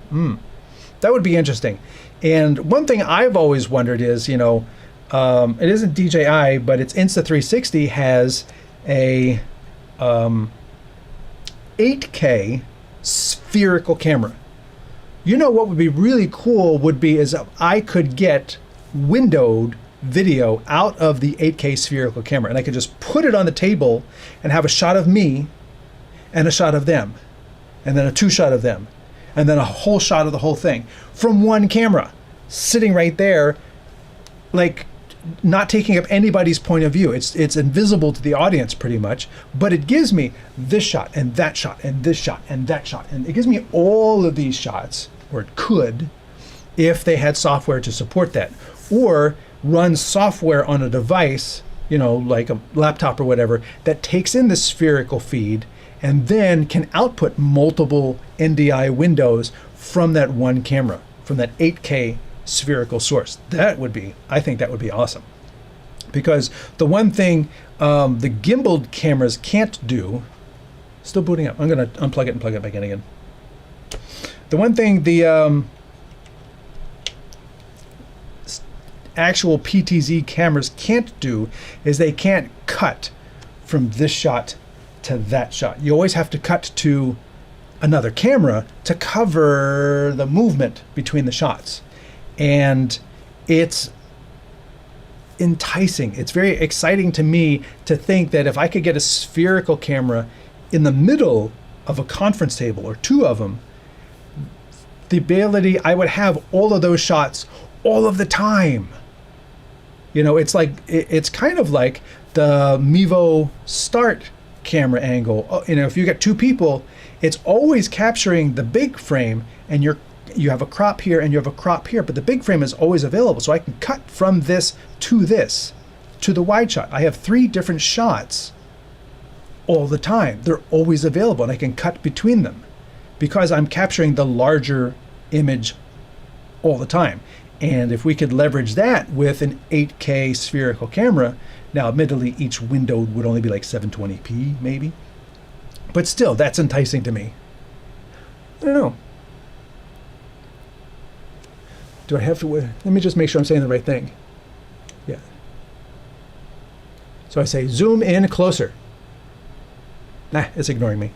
That would be interesting. And one thing I've always wondered is, you know, it isn't DJI, but it's Insta360 has a 8K spherical camera. You know what would be really cool would be is if I could get windowed video out of the 8K spherical camera, and I could just put it on the table and have a shot of me and a shot of them, and then a two shot of them, and then a whole shot of the whole thing from one camera sitting right there, like not taking up anybody's point of view. It's invisible to the audience pretty much, but it gives me this shot and that shot and this shot and that shot, and it gives me all of these shots, or it could, if they had software to support that, or run software on a device, you know, like a laptop or whatever, that takes in the spherical feed and then can output multiple NDI windows from that one camera, from that 8K spherical source. That would be, I think that would be awesome. Because the one thing the gimbaled cameras can't do, still booting up. I'm going to unplug it and plug it back in again. The one thing the actual PTZ cameras can't do is they can't cut from this shot to that shot. You always have to cut to another camera to cover the movement between the shots. And it's enticing. It's very exciting to me to think that if I could get a spherical camera in the middle of a conference table, or two of them, the ability I would have all of those shots all of the time. You know, it's like, it's kind of like the Mevo Start camera angle. You know, if you got two people, it's always capturing the big frame, and you have a crop here and you have a crop here, but the big frame is always available. So I can cut from this to the wide shot. I have 3 different shots all the time. They're always available, and I can cut between them because I'm capturing the larger image all the time. And if we could leverage that with an 8K spherical camera, now admittedly each window would only be like 720p maybe, but still that's enticing to me. I don't know. Do I have to, let me just make sure I'm saying the right thing. Yeah. So I say zoom in closer. Nah, it's ignoring me.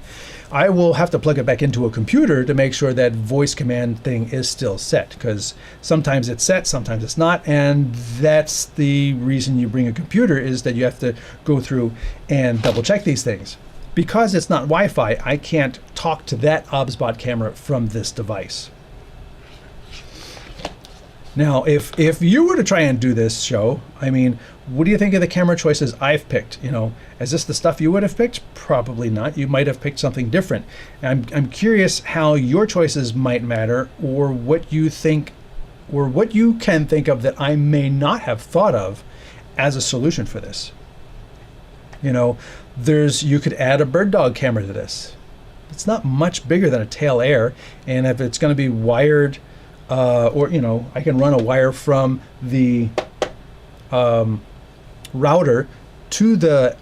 I will have to plug it back into a computer to make sure that voice command thing is still set, because sometimes it's set, sometimes it's not, and that's the reason you bring a computer, is that you have to go through and double check these things. Because it's not Wi-Fi, I can't talk to that OBSBot camera from this device. Now, if you were to try and do this show, I mean, what do you think of the camera choices I've picked? You know, is this the stuff you would have picked? Probably not. You might have picked something different. I'm curious how your choices might matter, or what you think, or what you can think of that I may not have thought of as a solution for this. You know, you could add a bird dog camera to this. It's not much bigger than a tail air, and if it's going to be wired, or, you know, I can run a wire from the router to the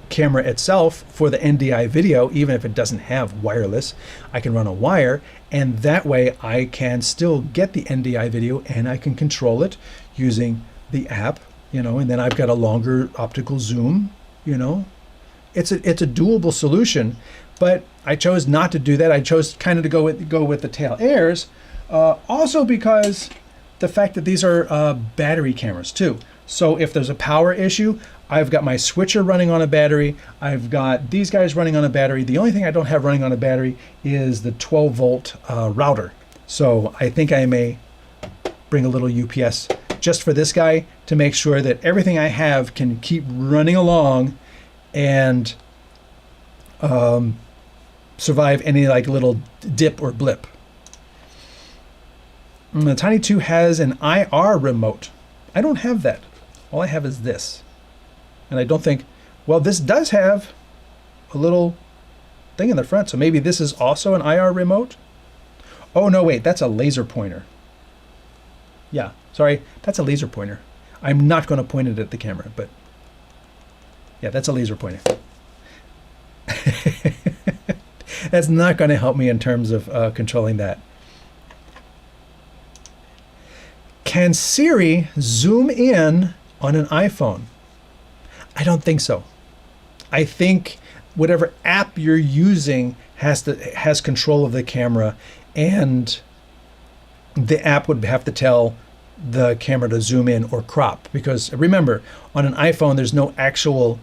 camera itself for the NDI video, even if it doesn't have wireless. I can run a wire, and that way I can still get the NDI video and I can control it using the app, you know, and then I've got a longer optical zoom, you know. It's a doable solution, but I chose not to do that. I chose kind of to go with the tail airs, also because the fact that these are battery cameras too. So if there's a power issue, I've got my switcher running on a battery. I've got these guys running on a battery. The only thing I don't have running on a battery is the 12 volt router. So I think I may bring a little UPS just for this guy to make sure that everything I have can keep running along and survive any like little dip or blip. And the Tiny 2 has an IR remote. I don't have that. All I have is this. And I don't think, well, this does have a little thing in the front, so maybe this is also an IR remote? Oh, no, wait, that's a laser pointer. Yeah, sorry, that's a laser pointer. I'm not going to point it at the camera, but yeah, that's a laser pointer. That's not going to help me in terms of controlling that. Can Siri zoom in on an iPhone? I don't think so. I think whatever app you're using has control of the camera, and the app would have to tell the camera to zoom in or crop. Because remember, on an iPhone, there's no actual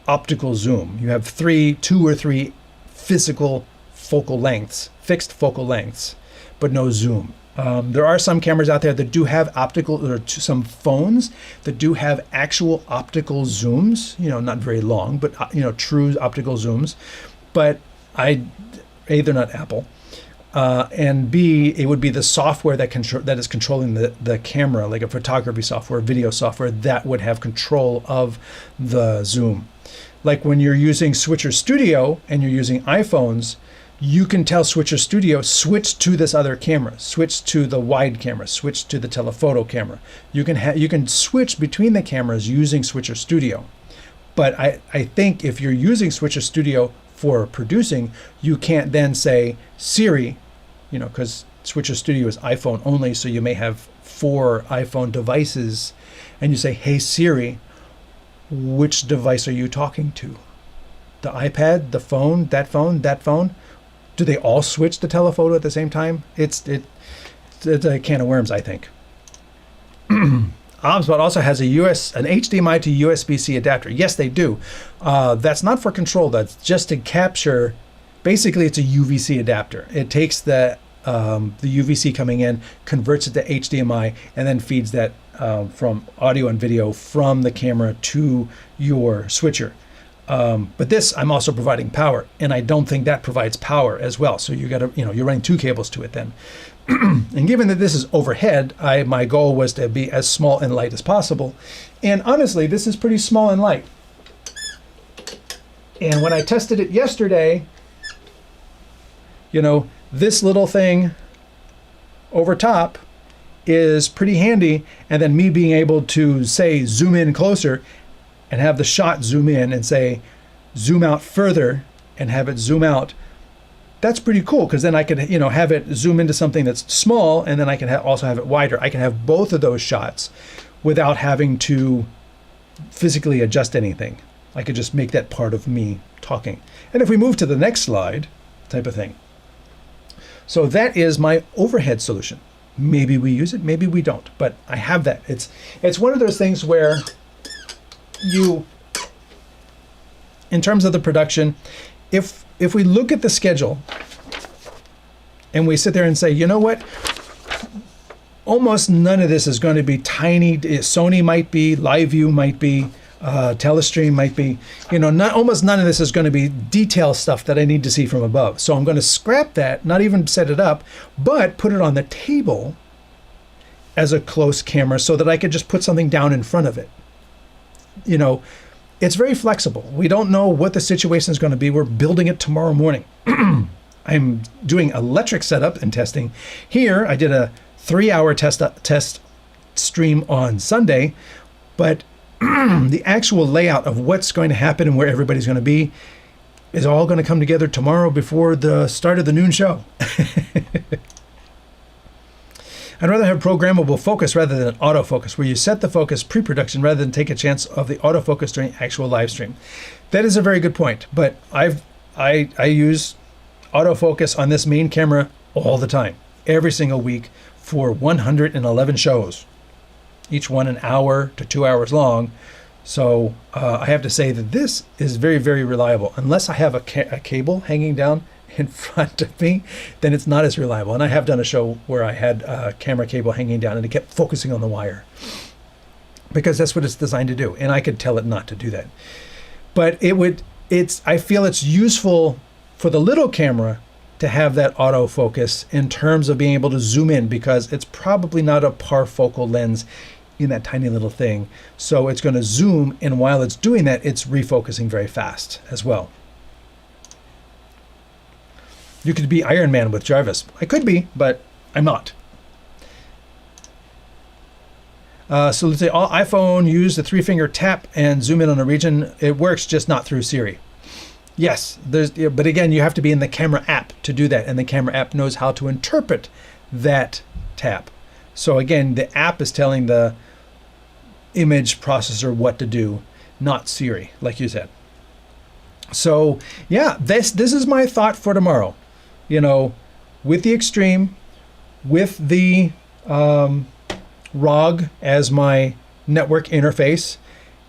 optical zoom. You have two or three physical focal lengths, fixed focal lengths, but no zoom. There are some cameras out there that do have optical, or some phones that do have actual optical zooms, you know, not very long, but, you know, true optical zooms. But A, they're not Apple. And B, it would be the software that is controlling the camera, like a photography software, video software, that would have control of the zoom. Like when you're using Switcher Studio and you're using iPhones, you can tell Switcher Studio, switch to this other camera, switch to the wide camera, switch to the telephoto camera. You can switch between the cameras using Switcher Studio. But I think if you're using Switcher Studio for producing, you can't then say, Siri, you know, because Switcher Studio is iPhone only, so you may have 4 iPhone devices, and you say, hey Siri, which device are you talking to? The iPad, the phone, that phone, that phone? Do they all switch to telephoto at the same time? It's a can of worms, I think. OBSBot also has an HDMI to USB-C adapter. Yes, they do. That's not for control. That's just to capture. Basically, it's a UVC adapter. It takes the UVC coming in, converts it to HDMI, and then feeds that from audio and video from the camera to your switcher. But this, I'm also providing power, and I don't think that provides power as well. So you got to, you know, you're running 2 cables to it then. And given that this is overhead, my goal was to be as small and light as possible. And honestly, this is pretty small and light. And when I tested it yesterday, you know, this little thing over top is pretty handy. And then me being able to say, zoom in closer, and have the shot zoom in and say, zoom out further and have it zoom out. That's pretty cool, because then I could, you know, have it zoom into something that's small, and then I can also have it wider. I can have both of those shots without having to physically adjust anything. I could just make that part of me talking. And if we move to the next slide, type of thing. So that is my overhead solution. Maybe we use it, maybe we don't, but I have that. It's one of those things where you, in terms of the production, if we look at the schedule and we sit there and say, you know what, almost none of this is going to be tiny. Sony might be, LiveView might be, Telestream might be, you know, almost none of this is going to be detail stuff that I need to see from above. So I'm going to scrap that, not even set it up, but put it on the table as a close camera so that I could just put something down in front of it. You know, it's very flexible. We don't know what the situation is going to be. We're building it tomorrow morning. I'm doing electric setup and testing. Here, I did a 3-hour test stream on Sunday, but the actual layout of what's going to happen and where everybody's going to be is all going to come together tomorrow before the start of the noon show. I'd rather have programmable focus rather than autofocus, where you set the focus pre-production rather than take a chance of the autofocus during actual live stream. That is a very good point, but I use autofocus on this main camera all the time, every single week for 111 shows, each one an hour to 2 hours long. So I have to say that this is very, very reliable. Unless I have a cable hanging down in front of me, then it's not as reliable. And I have done a show where I had a camera cable hanging down and it kept focusing on the wire, because that's what it's designed to do. And I could tell it not to do that. But I feel it's useful for the little camera to have that autofocus in terms of being able to zoom in, because it's probably not a parfocal lens in that tiny little thing. So it's going to zoom, and while it's doing that, it's refocusing very fast as well. You could be Iron Man with Jarvis. I could be, but I'm not. So let's say all iPhone use the 3-finger tap and zoom in on a region. It works, just not through Siri. Yes, but again, you have to be in the camera app to do that, and the camera app knows how to interpret that tap. So again, the app is telling the image processor what to do, not Siri, like you said. So yeah, this is my thought for tomorrow. You know, with the Extreme, with the ROG as my network interface,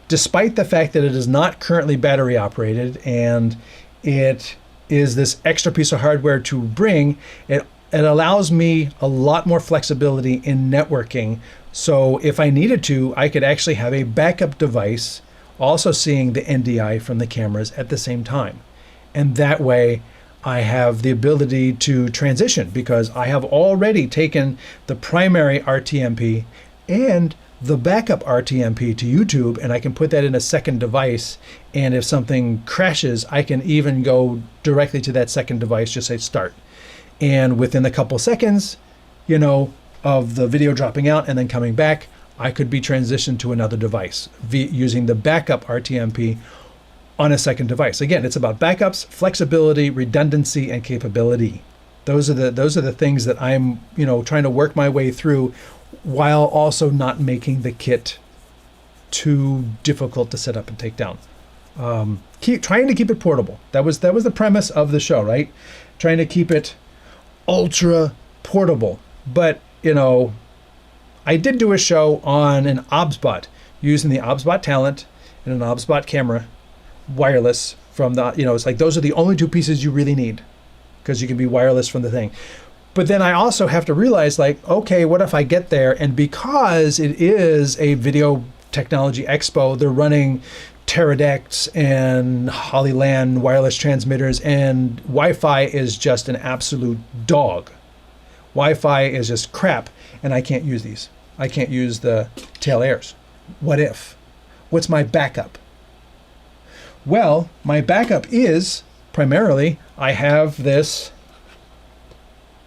despite the fact that it is not currently battery operated and it is this extra piece of hardware to bring, it allows me a lot more flexibility in networking. So if I needed to, I could actually have a backup device also seeing the NDI from the cameras at the same time. And that way I have the ability to transition, because I have already taken the primary RTMP and the backup RTMP to YouTube, and I can put that in a second device. And if something crashes, I can even go directly to that second device, just say start. And within a couple seconds, you know, of the video dropping out and then coming back, I could be transitioned to another device using the backup RTMP on a second device. Again, it's about backups, flexibility, redundancy, and capability. Those are the things that I'm, you know, trying to work my way through, while also not making the kit too difficult to set up and take down. Trying to keep it portable. That was the premise of the show, right? Trying to keep it ultra portable. But, you know, I did do a show on an OBSBot using the OBSBot Talent and an OBSBot camera, wireless from the, you know, it's like those are the only two pieces you really need, because you can be wireless from the thing. But then I also have to realize, like, okay, what if I get there, and because it is a video technology expo, they're running Teradects and Hollyland wireless transmitters, and Wi-Fi is just an absolute dog. Wi-Fi is just crap, and I can't use these. I can't use the tail airs. What if? What's my backup? Well, my backup is primarily I have this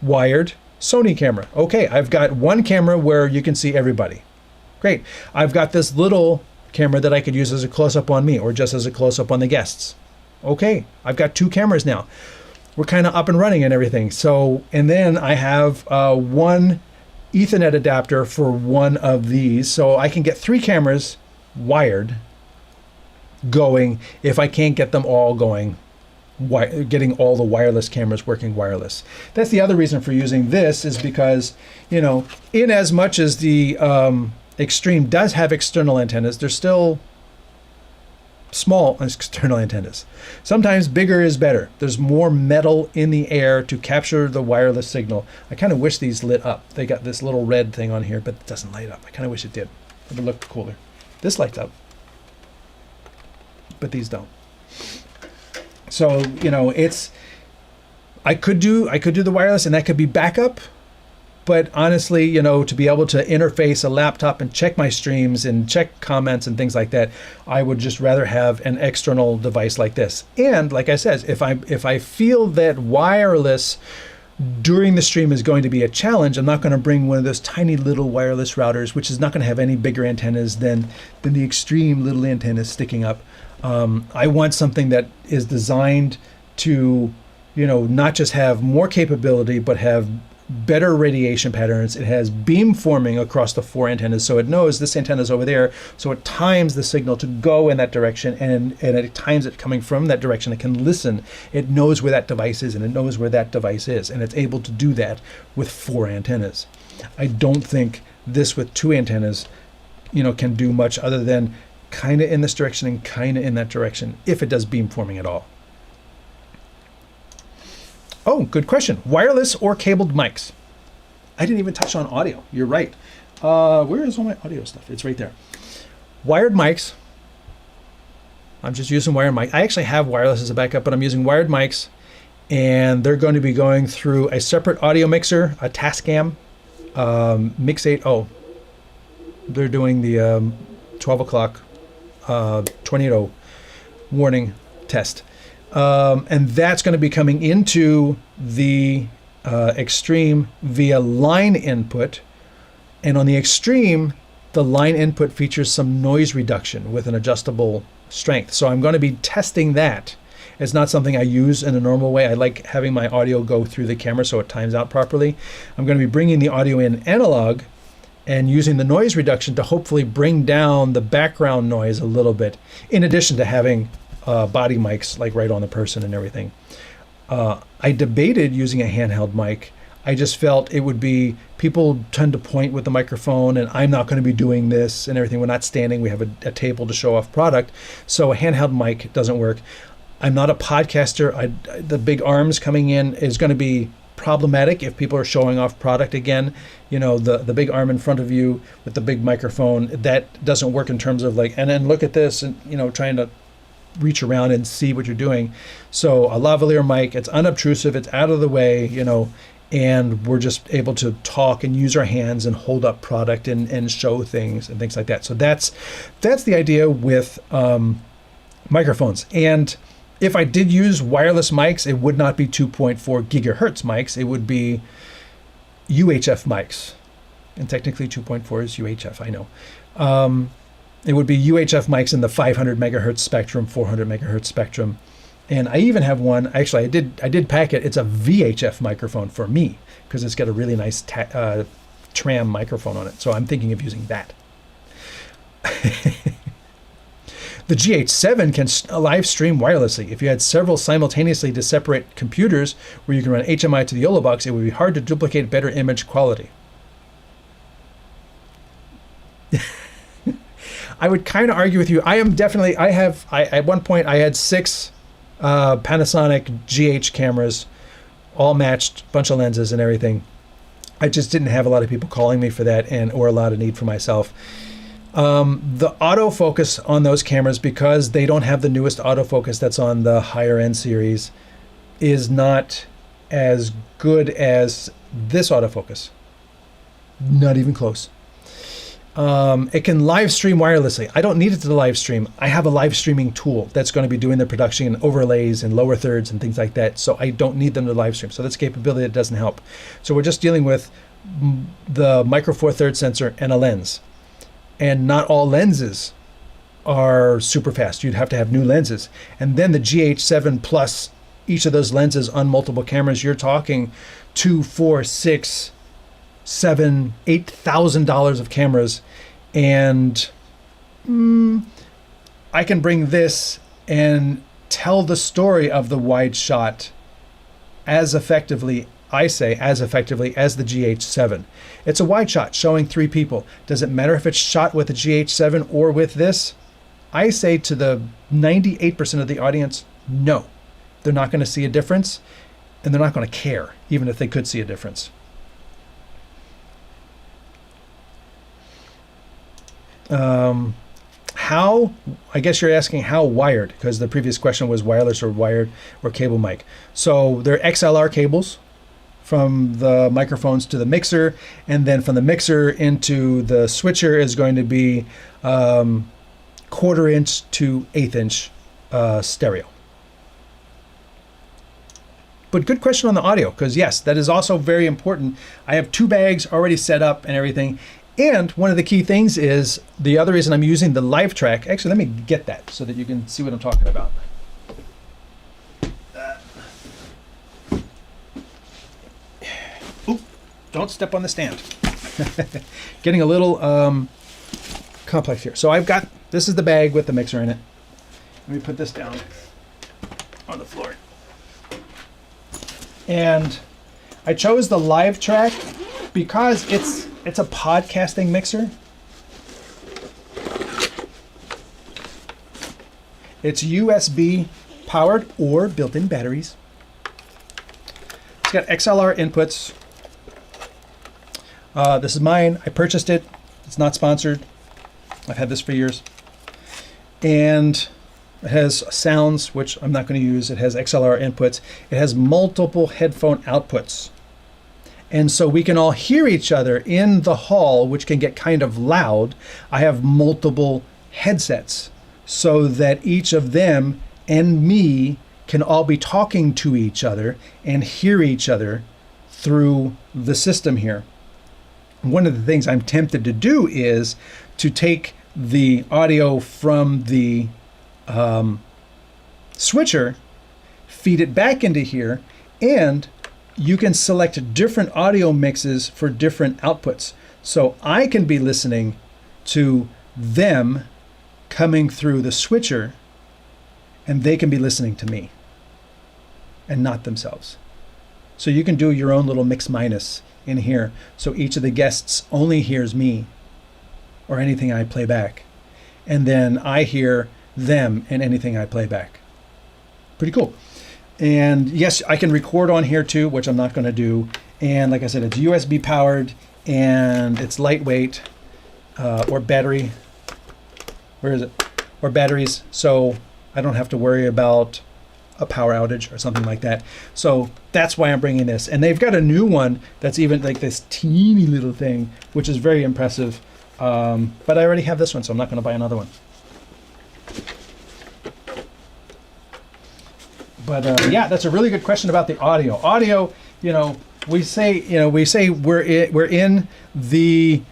wired Sony camera. Okay, I've got one camera where you can see everybody. Great. I've got this little camera that I could use as a close-up on me, or just as a close-up on the guests. Okay, I've got two cameras now. We're kind of up and running and everything. So, and then I have one Ethernet adapter for one of these, so I can get 3 cameras wired going if I can't get them all going, getting all the wireless cameras working wireless. That's the other reason for using this, is because, you know, in as much as the Extreme does have external antennas, they're still small external antennas. Sometimes bigger is better. There's more metal in the air to capture the wireless signal. I kind of wish these lit up. They got this little red thing on here, but it doesn't light up. I kind of wish it did. It would look cooler. This lights up, but these don't. So, you know, it's, I could do the wireless, and that could be backup. But honestly, you know, to be able to interface a laptop and check my streams and check comments and things like that, I would just rather have an external device like this. And like I said, if I feel that wireless during the stream is going to be a challenge. I'm not going to bring one of those tiny little wireless routers, which is not going to have any bigger antennas than the extreme little antennas sticking up. I want something that is designed to, not just have more capability, but have better radiation patterns. It has beam forming across the 4 antennas, so it knows this antenna is over there, so it times the signal to go in that direction, and it times it coming from that direction. It can listen. It knows where that device is, and it knows where that device is, and it's able to do that with 4 antennas. I don't think this with 2 antennas, can do much other than kind of in this direction and kind of in that direction, if it does beam forming at all. Oh, good question. Wireless or cabled mics? I didn't even touch on audio. You're right. Where is all my audio stuff? It's right there. Wired mics. I'm just using wired mic. I actually have wireless as a backup, but I'm using wired mics, and they're going to be going through a separate audio mixer, a Tascam Mix 8. Oh, they're doing the 12 o'clock 28.0 warning test. And that's going to be coming into the Extreme via line input. And on the Extreme, the line input features some noise reduction with an adjustable strength. So I'm going to be testing that. It's not something I use in a normal way. I like having my audio go through the camera so it times out properly. I'm going to be bringing the audio in analog and using the noise reduction to hopefully bring down the background noise a little bit, in addition to having body mics like right on the person and everything. I debated using a handheld mic. I just felt it would be, people tend to point with the microphone, and I'm not going to be doing this and everything. We're not standing. We have a table to show off product. So a handheld mic doesn't work. I'm not a podcaster. The big arms coming in is going to be problematic if people are showing off product again. The big arm in front of you with the big microphone, that doesn't work in terms of like, and then look at this, and trying to reach around and see what you're doing. So a lavalier mic, it's unobtrusive, it's out of the way, and we're just able to talk and use our hands and hold up product and show things and things like that. So that's the idea with microphones. And if I did use wireless mics, it would not be 2.4 gigahertz mics. It would be UHF mics. And technically 2.4 is UHF, I know. It would be UHF mics in the 500 megahertz spectrum, 400 megahertz spectrum. And I even have one, actually I did pack it. It's a VHF microphone for me because it's got a really nice tram microphone on it. So I'm thinking of using that. The GH7 can live stream wirelessly. If you had several simultaneously to separate computers where you can run HMI to the YOLO box, it would be hard to duplicate better image quality. I would kind of argue with you. At one point I had 6 Panasonic GH cameras, all matched, bunch of lenses and everything. I just didn't have a lot of people calling me for that, or a lot of need for myself. The autofocus on those cameras, because they don't have the newest autofocus that's on the higher end series, is not as good as this autofocus. Not even close. It can live stream wirelessly. I don't need it to live stream. I have a live streaming tool that's going to be doing the production and overlays and lower thirds and things like that. So I don't need them to live stream. So that's a capability that doesn't help. So we're just dealing with the micro four thirds sensor and a lens. And not all lenses are super fast. You'd have to have new lenses. And then the GH7 plus each of those lenses on multiple cameras, you're talking $2, $4, $6, $7, $8,000 of cameras. And I can bring this and tell the story of the wide shot as effectively, as effectively as the GH7. It's a wide shot showing 3 people. Does it matter if it's shot with the GH7 or with this? I say to the 98% of the audience, no. They're not going to see a difference, and they're not going to care, even if they could see a difference. How, I guess you're asking how wired, because the previous question was wireless or wired or cable mic. So they're XLR cables from the microphones to the mixer, and then from the mixer into the switcher is going to be 1/4 inch to 1/8 inch stereo. But good question on the audio, because yes, that is also very important. I have 2 bags already set up and everything. And one of the key things is the other reason I'm using the live track. Actually, let me get that so that you can see what I'm talking about. Oop, don't step on the stand. Getting a little complex here. So this is the bag with the mixer in it. Let me put this down on the floor. And I chose the live track because it's a podcasting mixer. It's USB powered or built-in batteries. It's got XLR inputs. This is mine. I purchased it. It's not sponsored. I've had this for years. And it has sounds, which I'm not going to use. It has XLR inputs. It has multiple headphone outputs. And so we can all hear each other in the hall, which can get kind of loud. I have multiple headsets so that each of them and me can all be talking to each other and hear each other through the system here. One of the things I'm tempted to do is to take the audio from the switcher, feed it back into here, and you can select different audio mixes for different outputs. So I can be listening to them coming through the switcher, and they can be listening to me and not themselves. So you can do your own little mix minus in here. So each of the guests only hears me or anything I play back. And then I hear them and anything I play back. Pretty cool. And yes, I can record on here too, which I'm not going to do. And like I said, it's USB powered and it's lightweight or battery. Where is it? Or batteries. So I don't have to worry about a power outage or something like that. So that's why I'm bringing this. And they've got a new one that's even like this teeny little thing, which is very impressive. But I already have this one, so I'm not going to buy another one. But yeah, that's a really good question about the audio. Audio, we say we're in the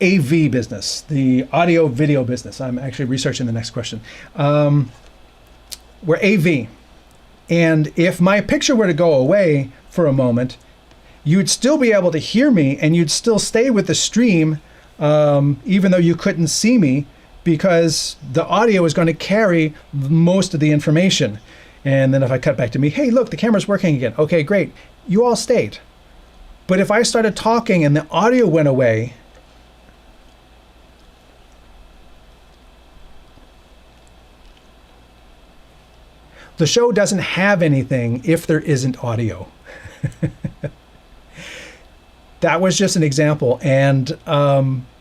AV business, the audio video business. I'm actually researching the next question. We're AV. And if my picture were to go away for a moment, you'd still be able to hear me and you'd still stay with the stream, even though you couldn't see me, because the audio is going to carry most of the information. And then if I cut back to me, hey, look, the camera's working again. Okay, great. You all stayed. But if I started talking and the audio went away, the show doesn't have anything if there isn't audio. That was just an example. And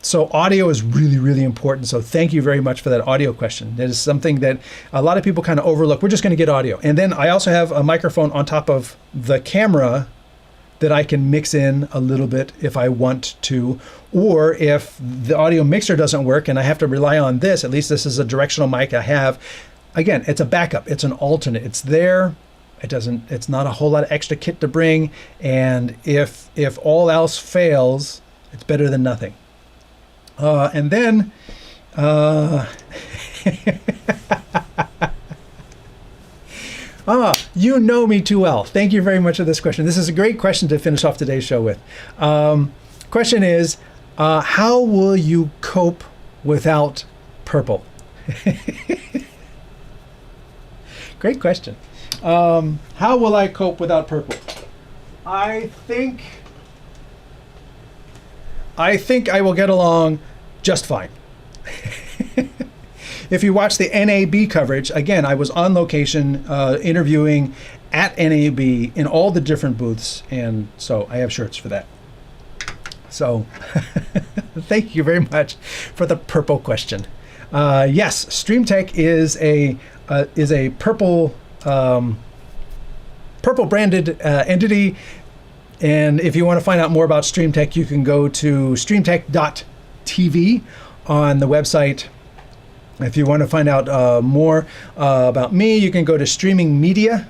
so audio is really, really important. So thank you very much for that audio question. That is something that a lot of people kind of overlook. We're just going to get audio. And then I also have a microphone on top of the camera that I can mix in a little bit if I want to. Or if the audio mixer doesn't work and I have to rely on this, at least this is a directional mic I have. Again, it's a backup. It's an alternate. It's there. It's not a whole lot of extra kit to bring. And if all else fails, it's better than nothing. And then, you know me too well. Thank you very much for this question. This is a great question to finish off today's show with. Question is, how will you cope without purple? Great question. How will I cope without purple? I think I will get along just fine. If you watch the NAB coverage, again, I was on location interviewing at NAB in all the different booths, and so I have shirts for that. So thank you very much for the purple question. Yes, StreamTek is a purple branded entity. And if you want to find out more about StreamTek, you can go to streamtek.tv on the website. If you want to find out more about me, you can go to streamingmedia.tv.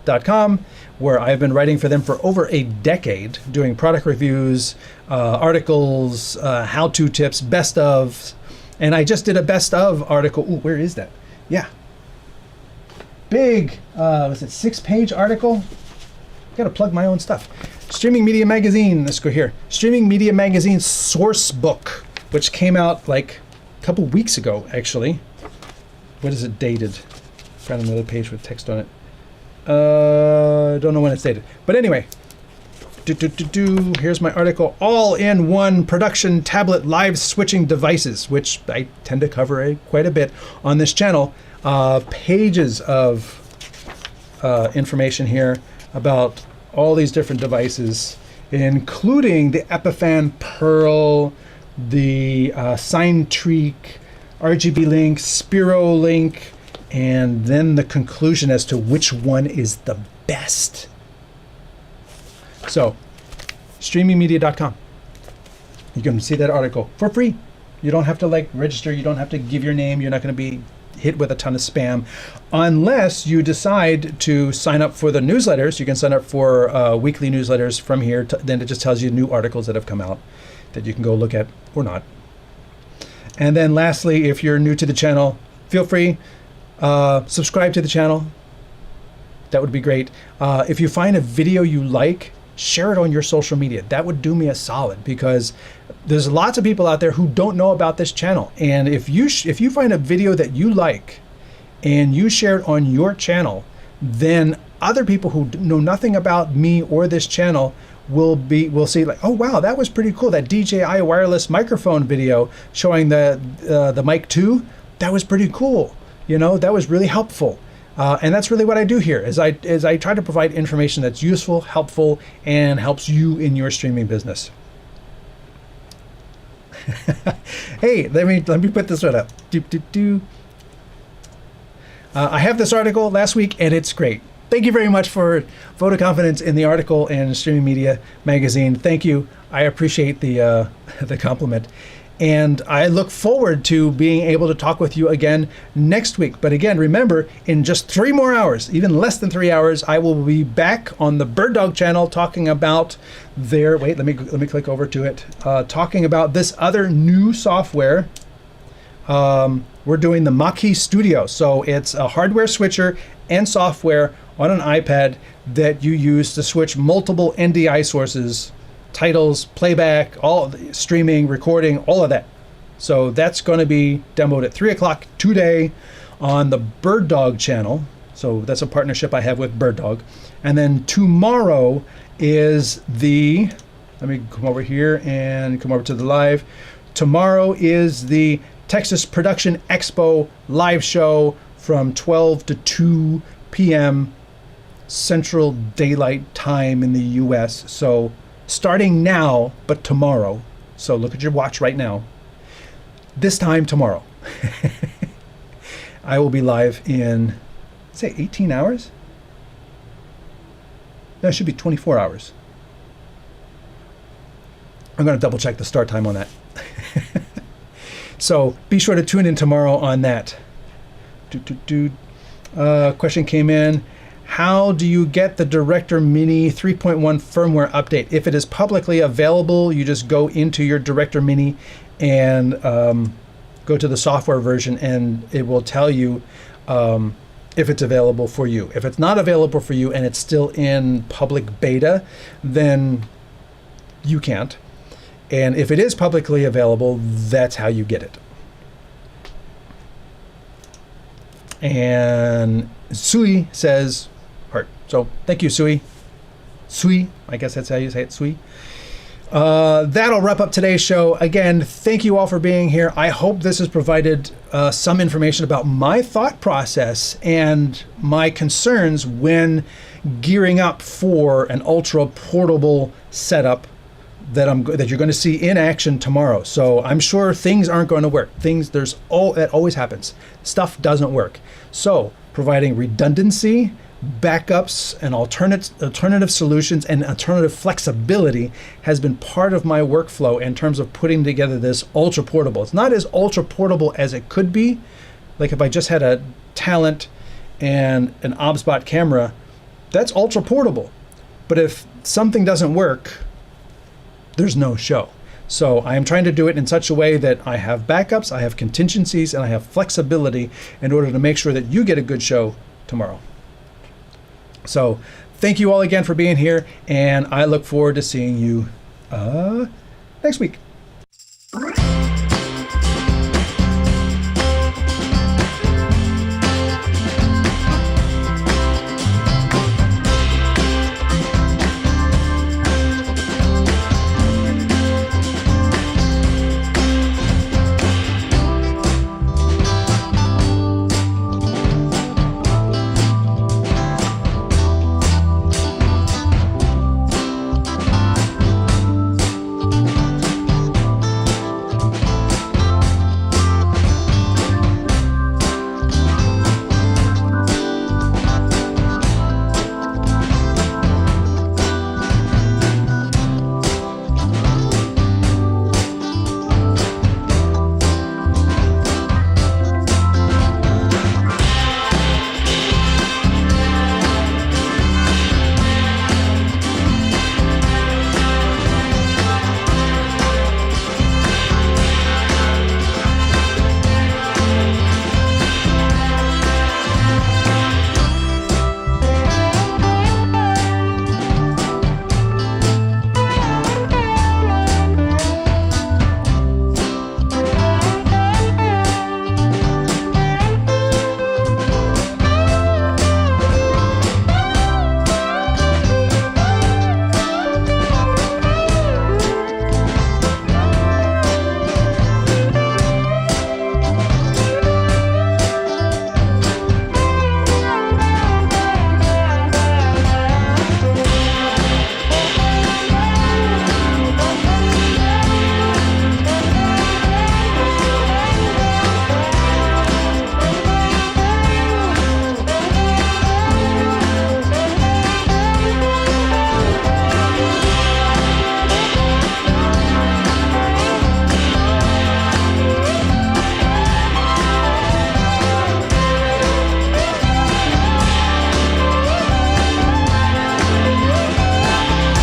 StreamingMedia.com, where I've been writing for them for over a decade, doing product reviews, articles, how-to tips, best of, and I just did a best of article. Ooh, where is that? Yeah. Big, was it 6-page article? Got to plug my own stuff. Streaming Media Magazine, let's go here. Streaming Media Magazine source book, which came out like a couple weeks ago, actually. What is it dated? Got another page with text on it. I don't know when it's dated. But anyway, here's my article. All-in-one production tablet live switching devices, which I tend to cover quite a bit on this channel. Pages of information here about all these different devices, including the Epiphan Pearl, the SignTreek, RGB Link, Spiro Link, and then the conclusion as to which one is the best. So, streamingmedia.com. You can see that article for free. You don't have to register. You don't have to give your name. You're not going to be hit with a ton of spam unless you decide to sign up for the newsletters. You can sign up for weekly newsletters from here. Then it just tells you new articles that have come out that you can go look at or not. And then lastly, if you're new to the channel, feel free, subscribe to the channel. That would be great. If you find a video you like, share it on your social media. That would do me a solid, because there's lots of people out there who don't know about this channel. And if you find a video that you like and you share it on your channel, then other people who know nothing about me or this channel will see like, oh wow, that was pretty cool. That DJI wireless microphone video showing the Mic 2, that was pretty cool. You know, that was really helpful. And that's really what I do here, is I try to provide information that's useful, helpful, and helps you in your streaming business. Hey, let me put this one up. I have this article last week, and it's great. Thank you very much for vote of confidence in the article and Streaming Media Magazine. Thank you. I appreciate the compliment. And I look forward to being able to talk with you again next week. But again, remember, in just 3 more hours, even less than 3 hours, I will be back on the Bird Dog channel talking about their, wait, let me click over to it, talking about this other new software. We're doing the Mach-E Studio. So it's a hardware switcher and software on an iPad that you use to switch multiple NDI sources, titles, playback, all streaming, recording, all of that. So that's going to be demoed at 3 o'clock today on the Bird Dog channel. So that's a partnership I have with Bird Dog. And then tomorrow is the, let me come over here and come over to the live. Tomorrow is the Texas Production Expo live show from 12 to 2 p.m. Central Daylight Time in the US. So starting now, but tomorrow. So look at your watch right now. This time tomorrow. I will be live in, say, 18 hours? No, it should be 24 hours. I'm going to double check the start time on that. So be sure to tune in tomorrow on that. Question came in. How do you get the Director Mini 3.1 firmware update? If it is publicly available, you just go into your Director Mini and go to the software version, and it will tell you if it's available for you. If it's not available for you and it's still in public beta, then you can't. And if it is publicly available, that's how you get it. And Sui says heart. So thank you, Sui. Sui, I guess that's how you say it, Sui. That'll wrap up today's show. Again, thank you all for being here. I hope this has provided some information about my thought process and my concerns when gearing up for an ultra portable setup that you're going to see in action tomorrow. So I'm sure things aren't going to work. That always happens. Stuff doesn't work. So providing redundancy, backups, and alternative solutions and alternative flexibility has been part of my workflow in terms of putting together this ultra portable. It's not as ultra portable as it could be. Like if I just had a Talent and an OBSBot camera, That's ultra portable. But if something doesn't work, there's no show. So I am trying to do it in such a way that I have backups, I have contingencies, and I have flexibility in order to make sure that you get a good show tomorrow. So thank you all again for being here, and I look forward to seeing you next week.